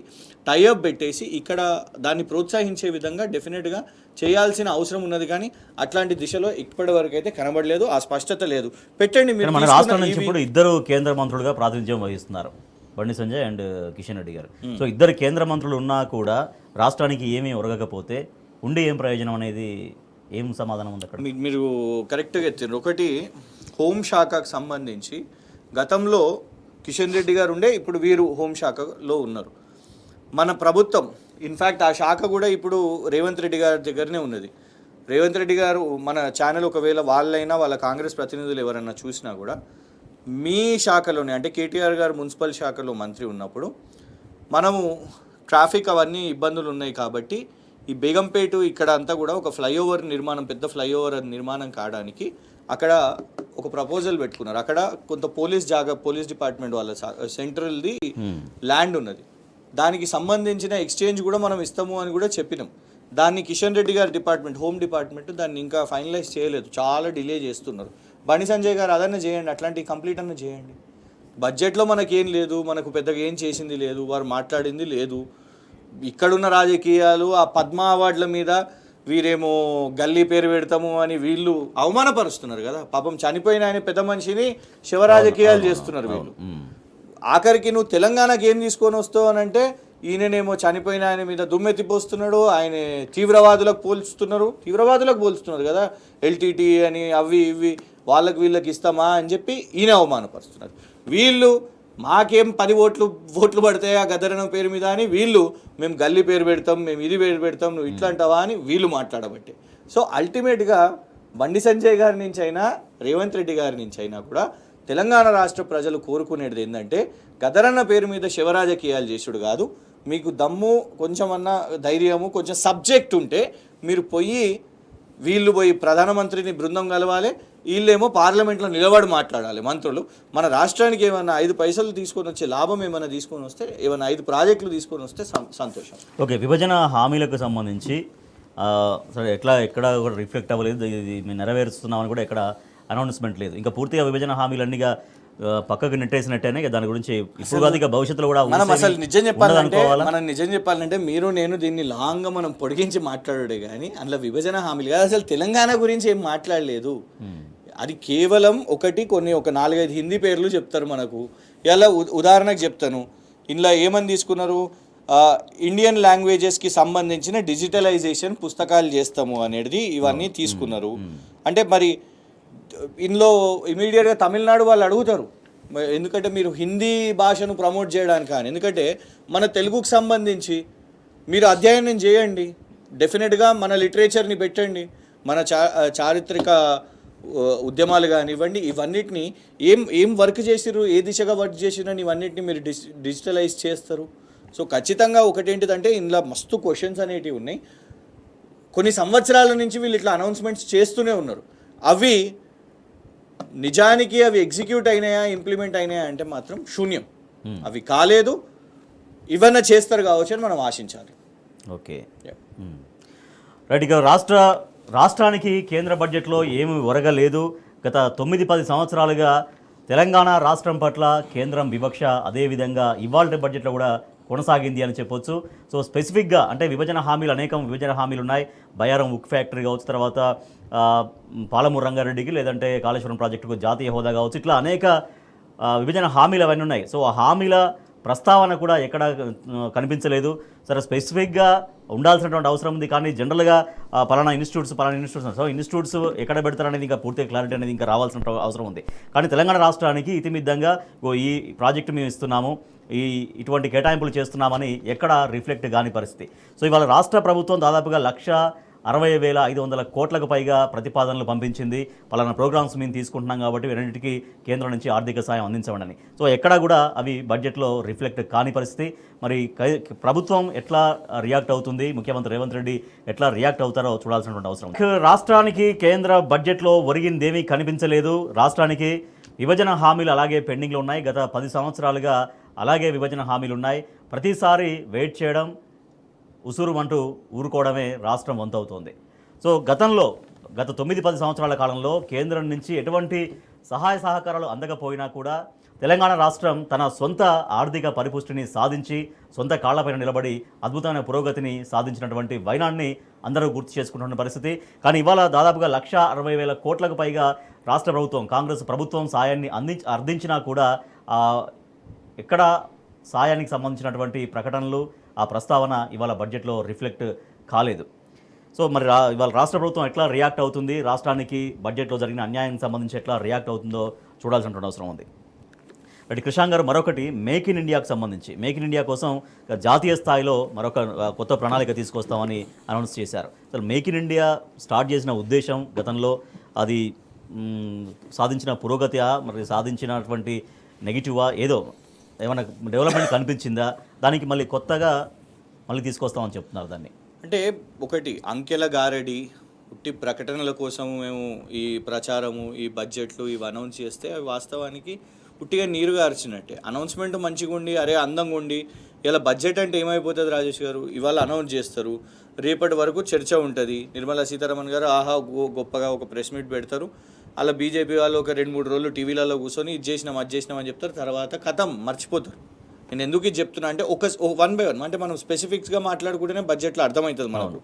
టైఅప్ పెట్టేసి ఇక్కడ దాన్ని ప్రోత్సహించే విధంగా డెఫినెట్గా చేయాల్సిన అవసరం ఉన్నది. కానీ అట్లాంటి దిశలో ఇప్పటి వరకు అయితే కనబడలేదు, ఆ స్పష్టత లేదు. పెట్టండి మీరు. మన రాష్ట్రం నుంచి ఇప్పుడు 2 కేంద్ర మంత్రులుగా ప్రాతినిధ్యం వహిస్తున్నారు, బండి సంజయ్ అండ్ కిషన్ రెడ్డి గారు. సో 2 కేంద్ర మంత్రులు ఉన్నా కూడా రాష్ట్రానికి ఏమీ ఒరగకపోతే ఉండి ఏం ప్రయోజనం అనేది ఏం సమాధానం ఉంది అక్కడ? మీరు కరెక్ట్గా ఎత్తారు. ఒకటి హోంశాఖకు సంబంధించి గతంలో కిషన్ రెడ్డి గారు ఉండే, ఇప్పుడు వీరు హోంశాఖలో ఉన్నారు. మన ప్రభుత్వం ఇన్ఫ్యాక్ట్ ఆ శాఖ కూడా ఇప్పుడు రేవంత్ రెడ్డి గారి దగ్గరనే ఉన్నది. రేవంత్ రెడ్డి గారు మన ఛానల్ ఒకవేళ వాళ్ళైనా వాళ్ళ కాంగ్రెస్ ప్రతినిధులు ఎవరన్నా చూసినా కూడా మీ శాఖలోనే అంటే కేటీఆర్ గారు మున్సిపల్ శాఖలో మంత్రి ఉన్నప్పుడు మనము ట్రాఫిక్ అవన్నీ ఇబ్బందులు ఉన్నాయి కాబట్టి ఈ బేగంపేట ఇక్కడ అంతా కూడా ఒక ఫ్లైఓవర్ నిర్మాణం, పెద్ద ఫ్లైఓవర్ నిర్మాణం కావడానికి అక్కడ ఒక ప్రపోజల్ పెట్టుకున్నారు. అక్కడ కొంత పోలీస్ డిపార్ట్మెంట్ వాళ్ళ సెంట్రల్ది ల్యాండ్ ఉన్నది. దానికి సంబంధించిన ఎక్స్చేంజ్ కూడా మనం ఇస్తాము అని కూడా చెప్పినాం. దాన్ని కిషన్ రెడ్డి గారి డిపార్ట్మెంట్, హోమ్ డిపార్ట్మెంట్ దాన్ని ఇంకా ఫైనలైజ్ చేయలేదు, చాలా డిలే చేస్తున్నారు. బండి సంజయ్ గారు అదన్నా చేయండి, అట్లాంటి కంప్లీట్ అన్న చేయండి. బడ్జెట్లో మనకేం లేదు, మనకు పెద్దగా ఏం చేసింది లేదు, వారు మాట్లాడింది లేదు. ఇక్కడున్న రాజకీయాలు ఆ పద్మ అవార్డుల మీద వీరేమో గల్లీ పేరు పెడతాము అని వీళ్ళు అవమానపరుస్తున్నారు కదా. పాపం చనిపోయిన ఆయన పెద్ద మనిషిని శివరాజకీయాలు చేస్తున్నారు వీళ్ళు. ఆఖరికి నువ్వు తెలంగాణకి ఏం తీసుకొని వస్తావు అని అంటే ఈయననేమో చనిపోయిన ఆయన మీద దుమ్మెత్తిపోస్తున్నాడు, ఆయన తీవ్రవాదులకు పోల్చుతున్నారు కదా. ఎల్టీటీ అని అవి ఇవి వీళ్ళకి ఇస్తామా అని చెప్పి ఈయన అవమానపరుస్తున్నారు. వీళ్ళు మాకేం 10 ఓట్లు పడతాయి ఆ గద్దరన పేరు మీద అని వీళ్ళు మేము గల్లీ పేరు పెడతాం, మేము ఇది పేరు పెడతాం, నువ్వు ఇట్లా అంటావా అని వీళ్ళు మాట్లాడబట్టే. సో అల్టిమేట్గా బండి సంజయ్ గారి నుంచి అయినా రేవంత్ రెడ్డి గారి నుంచి అయినా కూడా తెలంగాణ రాష్ట్ర ప్రజలు కోరుకునేది ఏంటంటే గద్దరన్న పేరు మీద శివరాజకీయాలు చేసుడు కాదు. మీకు దమ్ము, కొంచెమన్నా ధైర్యము, కొంచెం సబ్జెక్ట్ ఉంటే మీరు వీళ్ళు పోయి ప్రధానమంత్రిని బృందం కలవాలి, వీళ్ళేమో పార్లమెంట్లో నిలబడి మాట్లాడాలి మంత్రులు. మన రాష్ట్రానికి ఏమైనా 5 పైసలు తీసుకొని వచ్చే లాభం ఏమైనా తీసుకొని వస్తే, ఏమైనా 5 ప్రాజెక్టులు తీసుకొని వస్తే సంతోషం. ఓకే, విభజన హామీలకు సంబంధించి సరే ఎక్కడ కూడా రిఫ్లెక్ట్ అవ్వలేదు, ఇది మేము నెరవేరుస్తున్నామని కూడా ఎక్కడ అనౌన్స్మెంట్ లేదు. ఇంకా పూర్తిగా విభజన హామీలన్నీగా పక్కకు నెట్టేసినట్టేనే దాని గురించి ఇప్పుడు భవిష్యత్తులో కూడా మనం అసలు నిజం చెప్పాలంటే మీరు నేను దీన్ని లాంగ్గా మనం పొడిగించి మాట్లాడే కానీ అందులో విభజన హామీలు కాదు, అసలు తెలంగాణ గురించి ఏం మాట్లాడలేదు. అది కేవలం ఒక 4-5 హిందీ పేర్లు చెప్తారు మనకు. ఇలా ఉదాహరణకు చెప్తాను, ఇందులో ఏమని తీసుకున్నారు, ఇండియన్ లాంగ్వేజెస్కి సంబంధించిన డిజిటలైజేషన్ పుస్తకాలు చేస్తాము అనేది ఇవన్నీ తీసుకున్నారు. అంటే మరి ఇందులో ఇమీడియట్గా తమిళనాడు వాళ్ళు అడుగుతారు, ఎందుకంటే మీరు హిందీ భాషను ప్రమోట్ చేయడానికి కానీ, ఎందుకంటే మన తెలుగుకు సంబంధించి మీరు అధ్యయనం చేయండి, డెఫినెట్గా మన లిటరేచర్ని పెట్టండి, మన చారిత్రక ఉద్యమాలు కానివ్వండి, ఇవన్నిటిని ఏం వర్క్ చేసిర్రు, ఏ దిశగా వర్క్ చేసిరని ఇవన్నిటిని మీరు డిజిటలైజ్ చేస్తారు. సో ఖచ్చితంగా ఒకటేంటిదంటే ఇందులో మస్తు క్వశ్చన్స్ అనేటివి ఉన్నాయి. కొన్ని సంవత్సరాల నుంచి వీళ్ళు ఇట్లా అనౌన్స్మెంట్స్ చేస్తూనే ఉన్నారు. అవి నిజానికి ఎగ్జిక్యూట్ అయినాయా, ఇంప్లిమెంట్ అయినాయా అంటే మాత్రం శూన్యం. అవి కాలేదు, ఇవన్నీ చేస్తారు కావచ్చు అని మనం ఆశించాలి. Okay right. ఇక రాష్ట్రానికి కేంద్ర బడ్జెట్లో ఏమి ఒరగలేదు. గత 9-10 సంవత్సరాలుగా తెలంగాణ రాష్ట్రం పట్ల కేంద్రం వివక్ష అదేవిధంగా ఇవాళ బడ్జెట్లో కూడా కొనసాగింది అని చెప్పొచ్చు. సో స్పెసిఫిక్గా అంటే అనేకం విభజన హామీలు ఉన్నాయి. బయారం ఉక్ ఫ్యాక్టరీ కావచ్చు, తర్వాత పాలమూరు రంగారెడ్డికి లేదంటే కాళేశ్వరం ప్రాజెక్టుకు జాతీయ హోదా కావచ్చు, ఇట్లా అనేక విభజన హామీలు అవన్నీ ఉన్నాయి. సో ఆ హామీల ప్రస్తావన కూడా ఎక్కడ కనిపించలేదు. సరే స్పెసిఫిక్గా ఉండాల్సినటువంటి అవసరం ఉంది, కానీ జనరల్గా పలానా ఇన్స్టిట్యూట్స్ సో ఇన్స్టిట్యూట్స్ ఎక్కడ పెడతారనేది ఇంకా పూర్తిగా క్లారిటీ అనేది ఇంకా రావాల్సిన అవసరం ఉంది. కానీ తెలంగాణ రాష్ట్రానికి ఇతిమిద్దంగా ఈ ప్రాజెక్టు మేము ఇస్తున్నాము, ఇటువంటి కేటాయింపులు చేస్తున్నామని ఎక్కడ రిఫ్లెక్ట్ కాని పరిస్థితి. సో ఇవాళ రాష్ట్ర ప్రభుత్వం దాదాపుగా 1,60,500 కోట్లకు పైగా ప్రతిపాదనలు పంపించింది. పలానా ప్రోగ్రామ్స్ మేము తీసుకుంటున్నాం కాబట్టి వీరన్నిటికీ కేంద్రం నుంచి ఆర్థిక సాయం అందించమని. సో ఎక్కడా కూడా అవి బడ్జెట్లో రిఫ్లెక్ట్ కాని పరిస్థితి. మరి ప్రభుత్వం ఎట్లా రియాక్ట్ అవుతుంది, ముఖ్యమంత్రి రేవంత్ రెడ్డి ఎట్లా రియాక్ట్ అవుతారో చూడాల్సినటువంటి అవసరం. రాష్ట్రానికి కేంద్ర బడ్జెట్లో ఒరిగిందేమీ కనిపించలేదు. రాష్ట్రానికి విభజన హామీలు అలాగే పెండింగ్లో ఉన్నాయి. గత 10 సంవత్సరాలుగా అలాగే విభజన హామీలు ఉన్నాయి. ప్రతిసారి వెయిట్ చేయడం, ఉసురుమంటూ ఊరుకోవడమే రాష్ట్రం వంతవుతోంది. సో గత 9-10 సంవత్సరాల కాలంలో కేంద్రం నుంచి ఎటువంటి సహాయ సహకారాలు అందకపోయినా కూడా తెలంగాణ రాష్ట్రం తన సొంత ఆర్థిక పరిపుష్టిని సాధించి సొంత కాళ్లపైన నిలబడి అద్భుతమైన పురోగతిని సాధించినటువంటి వైనాన్ని అందరూ గుర్తు చేసుకుంటున్న పరిస్థితి. కానీ ఇవాళ దాదాపుగా 1,60,000 కోట్లకు పైగా రాష్ట్ర ప్రభుత్వం, కాంగ్రెస్ ప్రభుత్వం సాయాన్ని అందించినా కూడా ఎక్కడ సాయానికి సంబంధించినటువంటి ప్రకటనలు, ఆ ప్రస్తావన ఇవాళ బడ్జెట్లో రిఫ్లెక్ట్ కాలేదు. సో మరి ఇవాళ రాష్ట్ర ప్రభుత్వం ఎట్లా రియాక్ట్ అవుతుంది, రాష్ట్రానికి బడ్జెట్లో జరిగిన అన్యాయానికి సంబంధించి ఎట్లా రియాక్ట్ అవుతుందో చూడాల్సినటువంటి అవసరం ఉంది. అంటే కృషాంగ్ గారు, మరొకటి మేక్ ఇన్ ఇండియాకు సంబంధించి, మేక్ ఇన్ ఇండియా కోసం జాతీయ స్థాయిలో మరొక కొత్త ప్రణాళిక తీసుకొస్తామని అనౌన్స్ చేశారు. అసలు మేక్ ఇన్ ఇండియా స్టార్ట్ చేసిన ఉద్దేశం, గతంలో అది సాధించిన పురోగతి, మరి సాధించినటువంటి నెగిటివా, ఏమైనా డెవలప్మెంట్ కనిపించిందా, దానికి మళ్ళీ కొత్తగా మళ్ళీ తీసుకొస్తామని చెప్తున్నారు దాన్ని. అంటే ఒకటి అంకెల గారడి, ఉట్టి ప్రకటనల కోసం మేము ఈ ప్రచారము, ఈ బడ్జెట్లు ఇవి అనౌన్స్ చేస్తే అవి వాస్తవానికి ఉట్టిగా నీరు గార్చినట్టే. అనౌన్స్మెంట్ మంచిగా ఉండి, అరే అందంగా ఉండి, ఇలా బడ్జెట్ అంటే ఏమైపోతుంది రాజేష్ గారు, ఇవాళ అనౌన్స్ చేస్తారు, రేపటి వరకు చర్చ ఉంటుంది. నిర్మలా సీతారామన్ గారు ఆహా గొప్పగా ఒక ప్రెస్ మీట్ పెడతారు, అలా బీజేపీ వాళ్ళు ఒక 2-3 రోజులు టీవీలలో కూర్చొని ఇది చేసినాం అది చేసినాం అని చెప్తారు, తర్వాత కథం మర్చిపోతారు. నేను ఎందుకు ఇది చెప్తున్నా అంటే వన్ బై వన్ అంటే మనం స్పెసిఫిక్స్గా మాట్లాడుకుంటేనే బడ్జెట్లో అర్థమవుతుంది మనకు.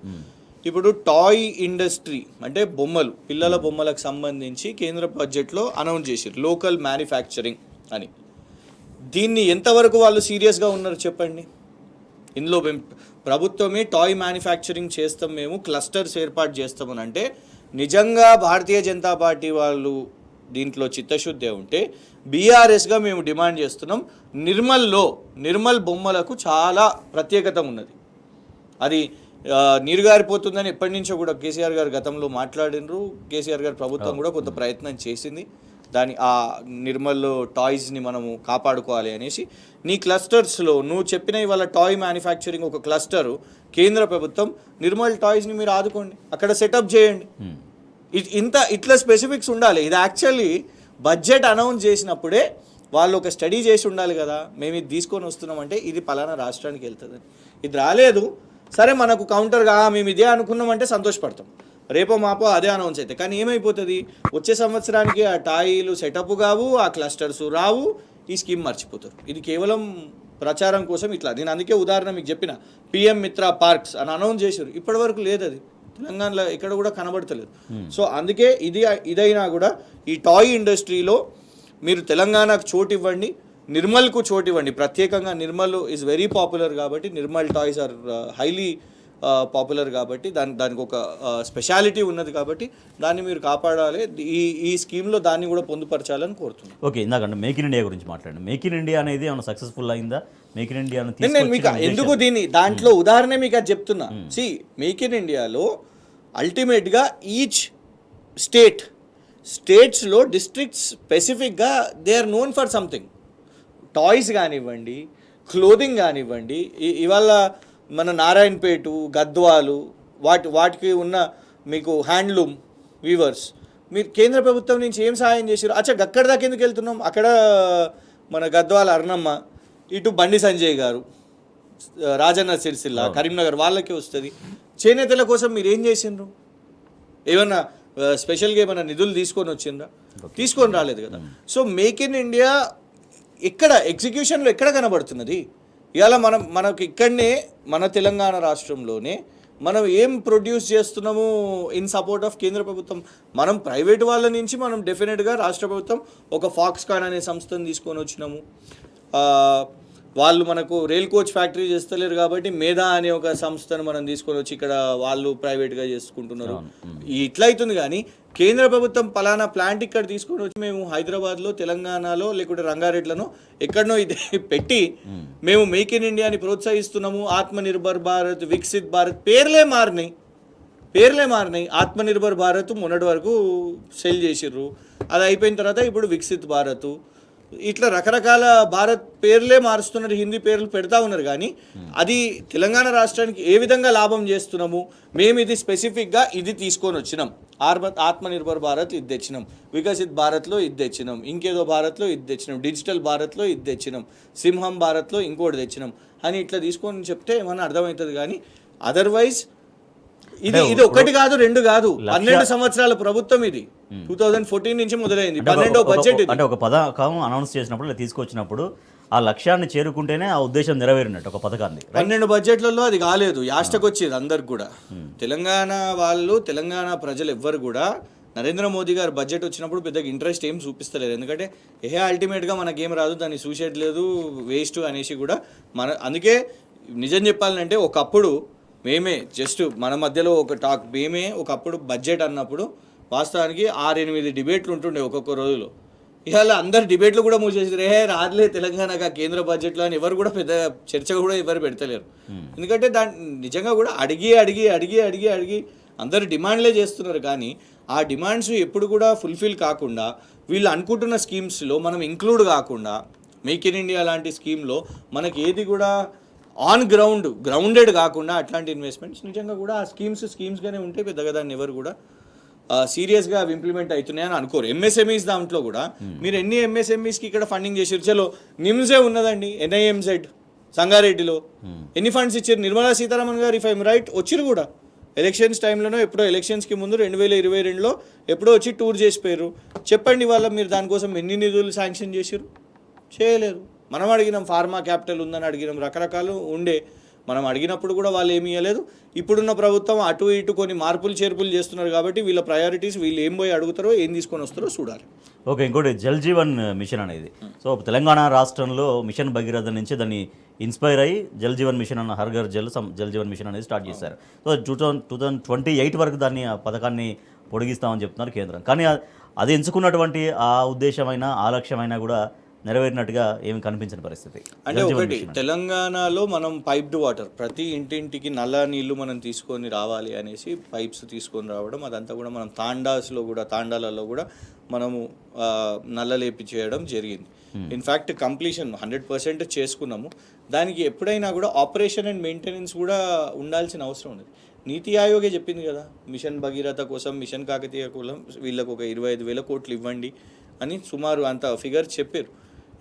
ఇప్పుడు టాయ్ ఇండస్ట్రీ అంటే బొమ్మలు, పిల్లల బొమ్మలకు సంబంధించి కేంద్ర బడ్జెట్లో అనౌన్స్ చేశారు లోకల్ మ్యానుఫ్యాక్చరింగ్ అని. దీన్ని ఎంతవరకు వాళ్ళు సీరియస్గా ఉన్నారు చెప్పండి. ఇందులో మేము ప్రభుత్వమే టాయ్ మ్యానుఫ్యాక్చరింగ్ చేస్తాం, మేము క్లస్టర్స్ ఏర్పాటు చేస్తామని అంటే నిజంగా భారతీయ జనతా పార్టీ వాళ్ళు దీంట్లో చిత్తశుద్ధి ఉంటే బీఆర్ఎస్గా మేము డిమాండ్ చేస్తున్నాం, నిర్మల్ బొమ్మలకు చాలా ప్రత్యేకత ఉన్నది. అది నీరుగారిపోతుందని ఎప్పటి నుంచో కూడా కేసీఆర్ గారు గతంలో మాట్లాడినరు. కేసీఆర్ గారు ప్రభుత్వం కూడా కొంత ప్రయత్నం చేసింది దాని ఆ నిర్మల్ టాయ్స్ని మనము కాపాడుకోవాలి అనేసి. నీ క్లస్టర్స్లో నువ్వు చెప్పిన ఇవాళ టాయ్ మ్యానుఫ్యాక్చరింగ్ ఒక క్లస్టరు కేంద్ర ప్రభుత్వం, నిర్మల్ టాయ్స్ని మీరు ఆదుకోండి, అక్కడ సెటప్ చేయండి. ఇట్లా స్పెసిఫిక్స్ ఉండాలి. ఇది యాక్చువల్లీ బడ్జెట్ అనౌన్స్ చేసినప్పుడే వాళ్ళు ఒక స్టడీ చేసి ఉండాలి కదా, మేము ఇది తీసుకొని వస్తున్నామంటే ఇది పలానా రాష్ట్రానికి వెళ్తుందని. ఇది రాలేదు, సరే మనకు కౌంటర్గా మేము ఇదే అనుకున్నామంటే సంతోషపడతాం, రేపో మాపో అదే అనౌన్స్ అయితే. కానీ ఏమైపోతుంది, వచ్చే సంవత్సరానికి ఆ టాయిలు సెటప్ కావు, ఆ క్లస్టర్స్ రావు, ఈ స్కీమ్ మర్చిపోతారు. ఇది కేవలం ప్రచారం కోసం ఇట్లా. నేను అందుకే ఉదాహరణ మీకు చెప్పిన పిఎం మిత్ర పార్క్స్ అని అనౌన్స్ చేశారు, ఇప్పటి వరకు లేదు, అది తెలంగాణలో ఎక్కడ కూడా కనబడతలేదు. సో అందుకే ఇదైనా కూడా ఈ టాయ్ ఇండస్ట్రీలో మీరు తెలంగాణకు చోటు ఇవ్వండి, నిర్మల్కు చోటు ఇవ్వండి. ప్రత్యేకంగా నిర్మల్ ఈజ్ వెరీ పాపులర్ కాబట్టి, Nirmal toys are highly popular కాబట్టి, దానికి ఒక స్పెషాలిటీ ఉన్నది కాబట్టి దాన్ని మీరు కాపాడాలి. ఈ స్కీమ్లో దాన్ని కూడా పొందుపరచాలని కోరుతున్నాను. ఓకే, ఇందాకంటే మేక్ ఇన్ ఇండియా గురించి మాట్లాడండి. మేక్ ఇన్ ఇండియా అనేది ఏమైనా సక్సెస్ఫుల్ అయిందా? మేక్ ఇన్ ఇండియా నేను మీకు ఎందుకు దాంట్లో ఉదాహరణ మీకు అది చెప్తున్నా. మేక్ ఇన్ ఇండియాలో అల్టిమేట్గా ఈచ్ స్టేట్స్లో డిస్ట్రిక్ట్స్ స్పెసిఫిక్గా they are known for something. Toys కానివ్వండి, క్లోదింగ్ కానివ్వండి, ఇవాళ మన నారాయణపేట, గద్వాలు, వాటికి ఉన్న మీకు హ్యాండ్లూమ్ వీవర్స్, మీరు కేంద్ర ప్రభుత్వం నుంచి ఏం సహాయం చేశారు? అక్కడ దాకా ఎందుకు వెళ్తున్నాం? అక్కడ మన గద్వాల అర్ణమ్మ, ఇటు బండి సంజయ్ గారు, రాజన్న సిరిసిల్ల, కరీంనగర్ వాళ్ళకే వస్తుంది. చేనేతల కోసం మీరు ఏం చేసిండ్రు? ఏమన్నా స్పెషల్గా ఏమైనా నిధులు తీసుకొని వచ్చిండ్రా? తీసుకొని రాలేదు కదా. సో మేక్ ఇన్ ఇండియా ఎక్కడ ఎగ్జిక్యూషన్లో ఎక్కడ కనబడుతున్నది? ఇవాళ మనకు ఇక్కడనే మన తెలంగాణ రాష్ట్రంలోనే మనం ఏం ప్రొడ్యూస్ చేస్తున్నాము ఇన్ సపోర్ట్ ఆఫ్ కేంద్ర ప్రభుత్వం. మనం ప్రైవేట్ వాళ్ళ నుంచి మనం డెఫినెట్గా రాష్ట్ర ప్రభుత్వం ఒక ఫాక్స్కాన్ అనే సంస్థను తీసుకొని వచ్చినాము. వాళ్ళు మనకు రైల్ కోచ్ ఫ్యాక్టరీ చేస్తలేరు కాబట్టి మేధా అనే ఒక సంస్థను మనం తీసుకొని వచ్చి ఇక్కడ వాళ్ళు ప్రైవేట్గా చేసుకుంటున్నారు. ఇట్లా అవుతుంది. కానీ కేంద్ర ప్రభుత్వం పలానా ప్లాంట్ ఇక్కడ తీసుకొని వచ్చి మేము హైదరాబాద్లో, తెలంగాణలో, లేకుంటే రంగారెడ్డిలో ఎక్కడనో ఇది పెట్టి మేము మేక్ ఇన్ ఇండియాని ప్రోత్సహిస్తున్నాము. ఆత్మనిర్భర్ భారత్, వికసిత్ భారత్ పేర్లే మారినాయి. ఆత్మనిర్భర్ భారత్ మొన్నటి వరకు సెల్ చేసిర్రు, అది అయిపోయిన తర్వాత ఇప్పుడు వికసిత్ భారత్, ఇట్లా రకరకాల భారత్ పేర్లే మారుస్తున్నారు, హిందీ పేర్లు పెడతా ఉన్నారు. కానీ అది తెలంగాణ రాష్ట్రానికి ఏ విధంగా లాభం చేస్తున్నాము? మేము ఇది స్పెసిఫిక్గా ఇది తీసుకొని వచ్చినాం. ఆత్మనిర్భర్ భారత్ ఇది తెచ్చినాం, వికసిత్ భారత్లో ఇది తెచ్చినాం, ఇంకేదో భారత్లో ఇది తెచ్చినాం, డిజిటల్ భారత్లో ఇది తెచ్చినాం, సింహం భారత్లో ఇంకోటి తెచ్చినాం అని ఇట్లా తీసుకొని చెప్తే ఏమన్నా అర్థమవుతుంది. కానీ అదర్వైజ్ ఇది ఒకటి కాదు, రెండు కాదు, 12 సంవత్సరాల ప్రభుత్వం ఇది. 2014 నుంచి మొదలైంది, 12వ బడ్జెట్. అంటే ఒక పథకం అనౌన్స్ చేసినప్పుడు లేదా తీసుకొచ్చినప్పుడు ఆ లక్ష్యాన్ని చేరుకుంటేనే ఆ ఉద్దేశం నెరవేరినట్టు. ఒక పథకాన్ని 12 బడ్జెట్లలో అది కాలేదు, యాష్టకొచ్చేది అందరికి కూడా. తెలంగాణ వాళ్ళు, తెలంగాణ ప్రజలు ఎవ్వరు కూడా నరేంద్ర మోదీ గారు బడ్జెట్ వచ్చినప్పుడు పెద్దగా ఇంట్రెస్ట్ ఏం చూపిస్తలేదు. ఎందుకంటే అల్టిమేట్గా మనకేం రాదు, దాన్ని చూసేది లేదు, వేస్ట్ అనేసి కూడా అందుకే నిజం చెప్పాలంటే ఒకప్పుడు మేమే జస్ట్ మన మధ్యలో ఒక టాక్, మేమే ఒకప్పుడు బడ్జెట్ అన్నప్పుడు వాస్తవానికి 6-8 డిబేట్లు ఉంటుండే ఒక్కొక్క రోజులో. ఇవాళ అందరు డిబేట్లు కూడా మూసేసారు, రాదులే తెలంగాణగా కేంద్ర బడ్జెట్లో అని ఎవరు కూడా పెద్ద చర్చ కూడా ఎవరు పెడతలేరు. ఎందుకంటే నిజంగా కూడా అడిగి అందరు డిమాండ్లే చేస్తున్నారు. కానీ ఆ డిమాండ్స్ ఎప్పుడు కూడా ఫుల్ఫిల్ కాకుండా, వీళ్ళు అనుకుంటున్న స్కీమ్స్లో మనం ఇంక్లూడ్ కాకుండా, మేక్ ఇన్ ఇండియా లాంటి స్కీమ్లో మనకి ఏది కూడా ఆన్ గ్రౌండెడ్ కాకుండా అట్లాంటి ఇన్వెస్ట్మెంట్స్ నిజంగా కూడా ఆ స్కీమ్స్గానే ఉంటే పెద్దగా దాన్ని ఎవరు కూడా సీరియస్గా అవి ఇంప్లిమెంట్ అవుతున్నాయని అనుకోరు. ఎంఎస్ఎంఈస్ దాంట్లో కూడా మీరు ఎన్ని ఎంఎస్ఎంఈస్కి ఇక్కడ ఫండింగ్ చేసారు? చలో నిమ్సే ఉన్నదండి, NIMZ సంగారెడ్డిలో ఎన్ని ఫండ్స్ ఇచ్చారు? నిర్మలా సీతారామన్ గారు ఇఫ్ ఐఎమ్ రైట్ వచ్చిరు కూడా ఎలక్షన్స్ టైంలోనో ఎప్పుడో ఎలక్షన్స్కి ముందు 2022లో ఎప్పుడో వచ్చి టూర్ చేసిపోయారు. చెప్పండి వాళ్ళ మీరు దానికోసం ఎన్ని నిధులు శాంక్షన్ చేసారు? చేయలేదు. మనం అడిగినాం, ఫార్మా క్యాపిటల్ ఉందని అడిగినాం, రకరకాలు ఉండే మనం అడిగినప్పుడు కూడా వాళ్ళు ఏమీ ఇవ్వలేదు. ఇప్పుడున్న ప్రభుత్వం అటు ఇటు కొన్ని మార్పులు చేర్పులు చేస్తున్నారు కాబట్టి వీళ్ళ ప్రయారిటీస్ వీళ్ళు ఏం పోయి అడుగుతారో ఏం తీసుకొని వస్తారో చూడాలి. ఓకే, ఇంకోటి జల్ జీవన్ మిషన్ అనేది, సో తెలంగాణ రాష్ట్రంలో మిషన్ భగీరథ నుంచి దాన్ని ఇన్స్పైర్ అయ్యి జల్ జీవన్ మిషన్ అన్న హర్ ఘర్ జల్ జీవన్ మిషన్ అనేది స్టార్ట్ చేశారు. సో 2028 వరకు దాన్ని ఆ పథకాన్ని పొడిగిస్తామని చెప్తున్నారు కేంద్రం. కానీ అది ఎంచుకున్నటువంటి ఆ ఉద్దేశమైనా ఆ లక్ష్యమైనా కూడా నెరవేరినట్టుగా ఏమి కనిపించిన పరిస్థితి. అంటే ఒకటి తెలంగాణలో మనం పైప్డ్ వాటర్ ప్రతి ఇంటింటికి నల్ల నీళ్లు మనం తీసుకొని రావాలి అనేసి పైప్స్ తీసుకొని రావడం, అదంతా కూడా మనం తాండాలలో కూడా మనము నల్ల లేపి చేయడం జరిగింది. ఇన్ఫ్యాక్ట్ కంప్లీషన్ 100% చేసుకున్నాము. దానికి ఎప్పుడైనా కూడా ఆపరేషన్ అండ్ మెయింటెనెన్స్ కూడా ఉండాల్సిన అవసరం ఉంది. నీతి ఆయోగే చెప్పింది కదా, మిషన్ భగీరథ కోసం, మిషన్ కాకతీయ కోసం వీళ్ళకు ఒక 25,000 కోట్లు ఇవ్వండి అని సుమారు అంత ఫిగర్ చెప్పారు.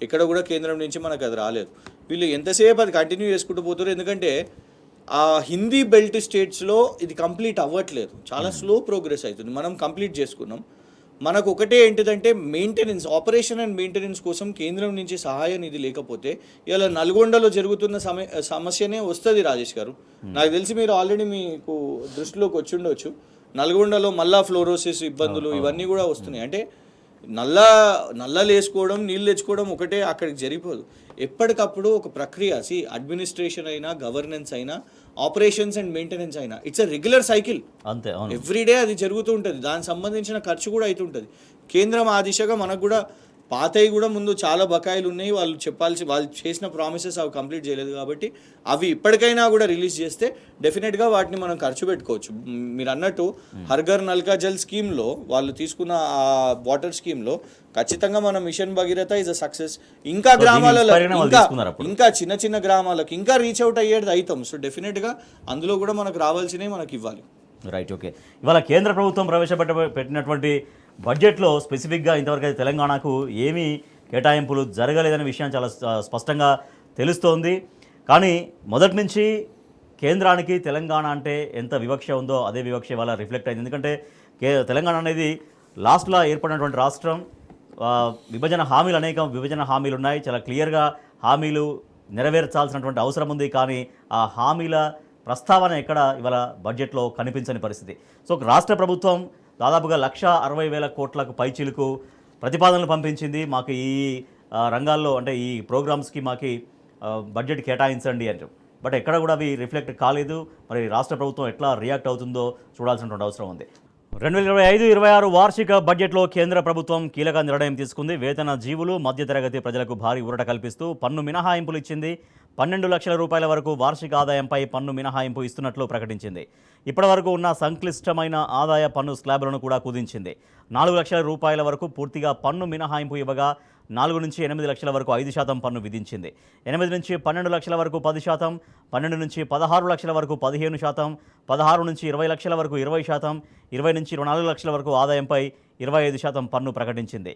ఎక్కడ కూడా కేంద్రం నుంచి మనకు అది రాలేదు. వీళ్ళు ఎంతసేపు అది కంటిన్యూ చేసుకుంటూ పోతారు. ఎందుకంటే ఆ హిందీ బెల్ట్ స్టేట్స్లో ఇది కంప్లీట్ అవ్వట్లేదు, చాలా స్లో ప్రోగ్రెస్ అవుతుంది. మనం కంప్లీట్ చేసుకున్నాం. మనకు ఒకటే ఏంటిదంటే మెయింటెనెన్స్, ఆపరేషన్ అండ్ మెయింటెనెన్స్ కోసం కేంద్రం నుంచి సహాయ నిధి లేకపోతే ఇలా నల్గొండలో జరుగుతున్న సమస్యనే వస్తుంది. రాజేష్ గారు, నాకు తెలిసి మీరు ఆల్రెడీ మీకు దృష్టిలోకి వచ్చి ఉండవచ్చు, నల్గొండలో మళ్ళా ఫ్లోరోసిస్ ఇబ్బందులు ఇవన్నీ కూడా వస్తున్నాయి. అంటే నల్లలు వేసుకోవడం, నీళ్ళు తెచ్చుకోవడం ఒకటే అక్కడికి జరిగిపోదు. ఎప్పటికప్పుడు ఒక ప్రక్రియ, అడ్మినిస్ట్రేషన్ అయినా, గవర్నెన్స్ అయినా, ఆపరేషన్స్ అండ్ మెయింటెనెన్స్ అయినా, ఇట్స్ అ రెగ్యులర్ సైకిల్. అంతే, ఎవ్రీడే అది జరుగుతూ ఉంటుంది. దానికి సంబంధించిన ఖర్చు కూడా అవుతుంటుంది. కేంద్రం ఆ దిశగా మనకు కూడా పాతవి కూడా ముందు చాలా బకాయిలు ఉన్నాయి. వాళ్ళు చేసిన ప్రామిసెస్ అవి కంప్లీట్ చేయలేదు కాబట్టి అవి ఇప్పటికైనా కూడా రిలీజ్ చేస్తే డెఫినెట్గా వాటిని మనం ఖర్చు పెట్టుకోవచ్చు. మీరు అన్నట్టు హర్ఘర్ నల్కా జల్ స్కీమ్లో వాళ్ళు తీసుకున్న ఆ వాటర్ స్కీమ్లో ఖచ్చితంగా మన mission Bhagiratha is a success. ఇంకా గ్రామాలలో ఇంకా చిన్న గ్రామాలకు ఇంకా రీచ్ అవుట్ అయ్యేది అవుతాం. సో డెఫినెట్గా అందులో కూడా మనకు రావాల్సినవి మనకి ఇవ్వాలి. Right, okay. ఇవాళ కేంద్ర ప్రభుత్వం పెట్టినటువంటి బడ్జెట్లో స్పెసిఫిక్గా ఇంతవరకు అయితే తెలంగాణకు ఏమీ కేటాయింపులు జరగలేదనే విషయం చాలా స్పష్టంగా తెలుస్తోంది. కానీ మొదటి నుంచి కేంద్రానికి తెలంగాణ అంటే ఎంత వివక్ష ఉందో అదే వివక్ష ఇవాళ రిఫ్లెక్ట్ అయింది. ఎందుకంటే తెలంగాణ అనేది లాస్ట్లో ఏర్పడినటువంటి రాష్ట్రం. విభజన హామీలు ఉన్నాయి, చాలా క్లియర్గా హామీలు నెరవేర్చాల్సినటువంటి అవసరం ఉంది. కానీ ఆ హామీల ప్రస్తావన ఎక్కడ ఇవాళ బడ్జెట్లో కనిపించని పరిస్థితి. సో రాష్ట్ర ప్రభుత్వం దాదాపుగా 1,60,000 కోట్లకు పైచిలుకు ప్రతిపాదనలు పంపించింది. మాకు ఈ రంగాల్లో అంటే ఈ ప్రోగ్రామ్స్కి మాకు బడ్జెట్ కేటాయించండి అంటారు. బట్ ఎక్కడ కూడా అవి రిఫ్లెక్ట్ కాలేదు. మరి రాష్ట్ర ప్రభుత్వం ఎట్లా రియాక్ట్ అవుతుందో చూడాల్సినటువంటి అవసరం ఉంది. 2025-26 వార్షిక బడ్జెట్లో కేంద్ర ప్రభుత్వం కీలక నిర్ణయం తీసుకుంది. వేతన జీవులు, మధ్యతరగతి ప్రజలకు భారీ ఊరట కల్పిస్తూ పన్ను మినహాయింపులు ఇచ్చింది. 12 లక్షల రూపాయల వరకు వార్షిక ఆదాయంపై పన్ను మినహాయింపు ఇస్తున్నట్లు ప్రకటించింది. ఇప్పటివరకు ఉన్న సంక్లిష్టమైన ఆదాయ పన్ను స్లాబ్లను కూడా కుదించింది. 4 లక్షల రూపాయల వరకు పూర్తిగా పన్ను మినహాయింపు ఇవ్వగా 4 నుంచి 8 లక్షల వరకు 5% పన్ను విధించింది. 8 నుంచి 12 లక్షల వరకు 10%, 12 నుంచి 16 లక్షల వరకు 15%, 16 నుంచి 20 లక్షల వరకు 20%, 20 నుంచి 24 లక్షల వరకు ఆదాయంపై 25% పన్ను ప్రకటించింది.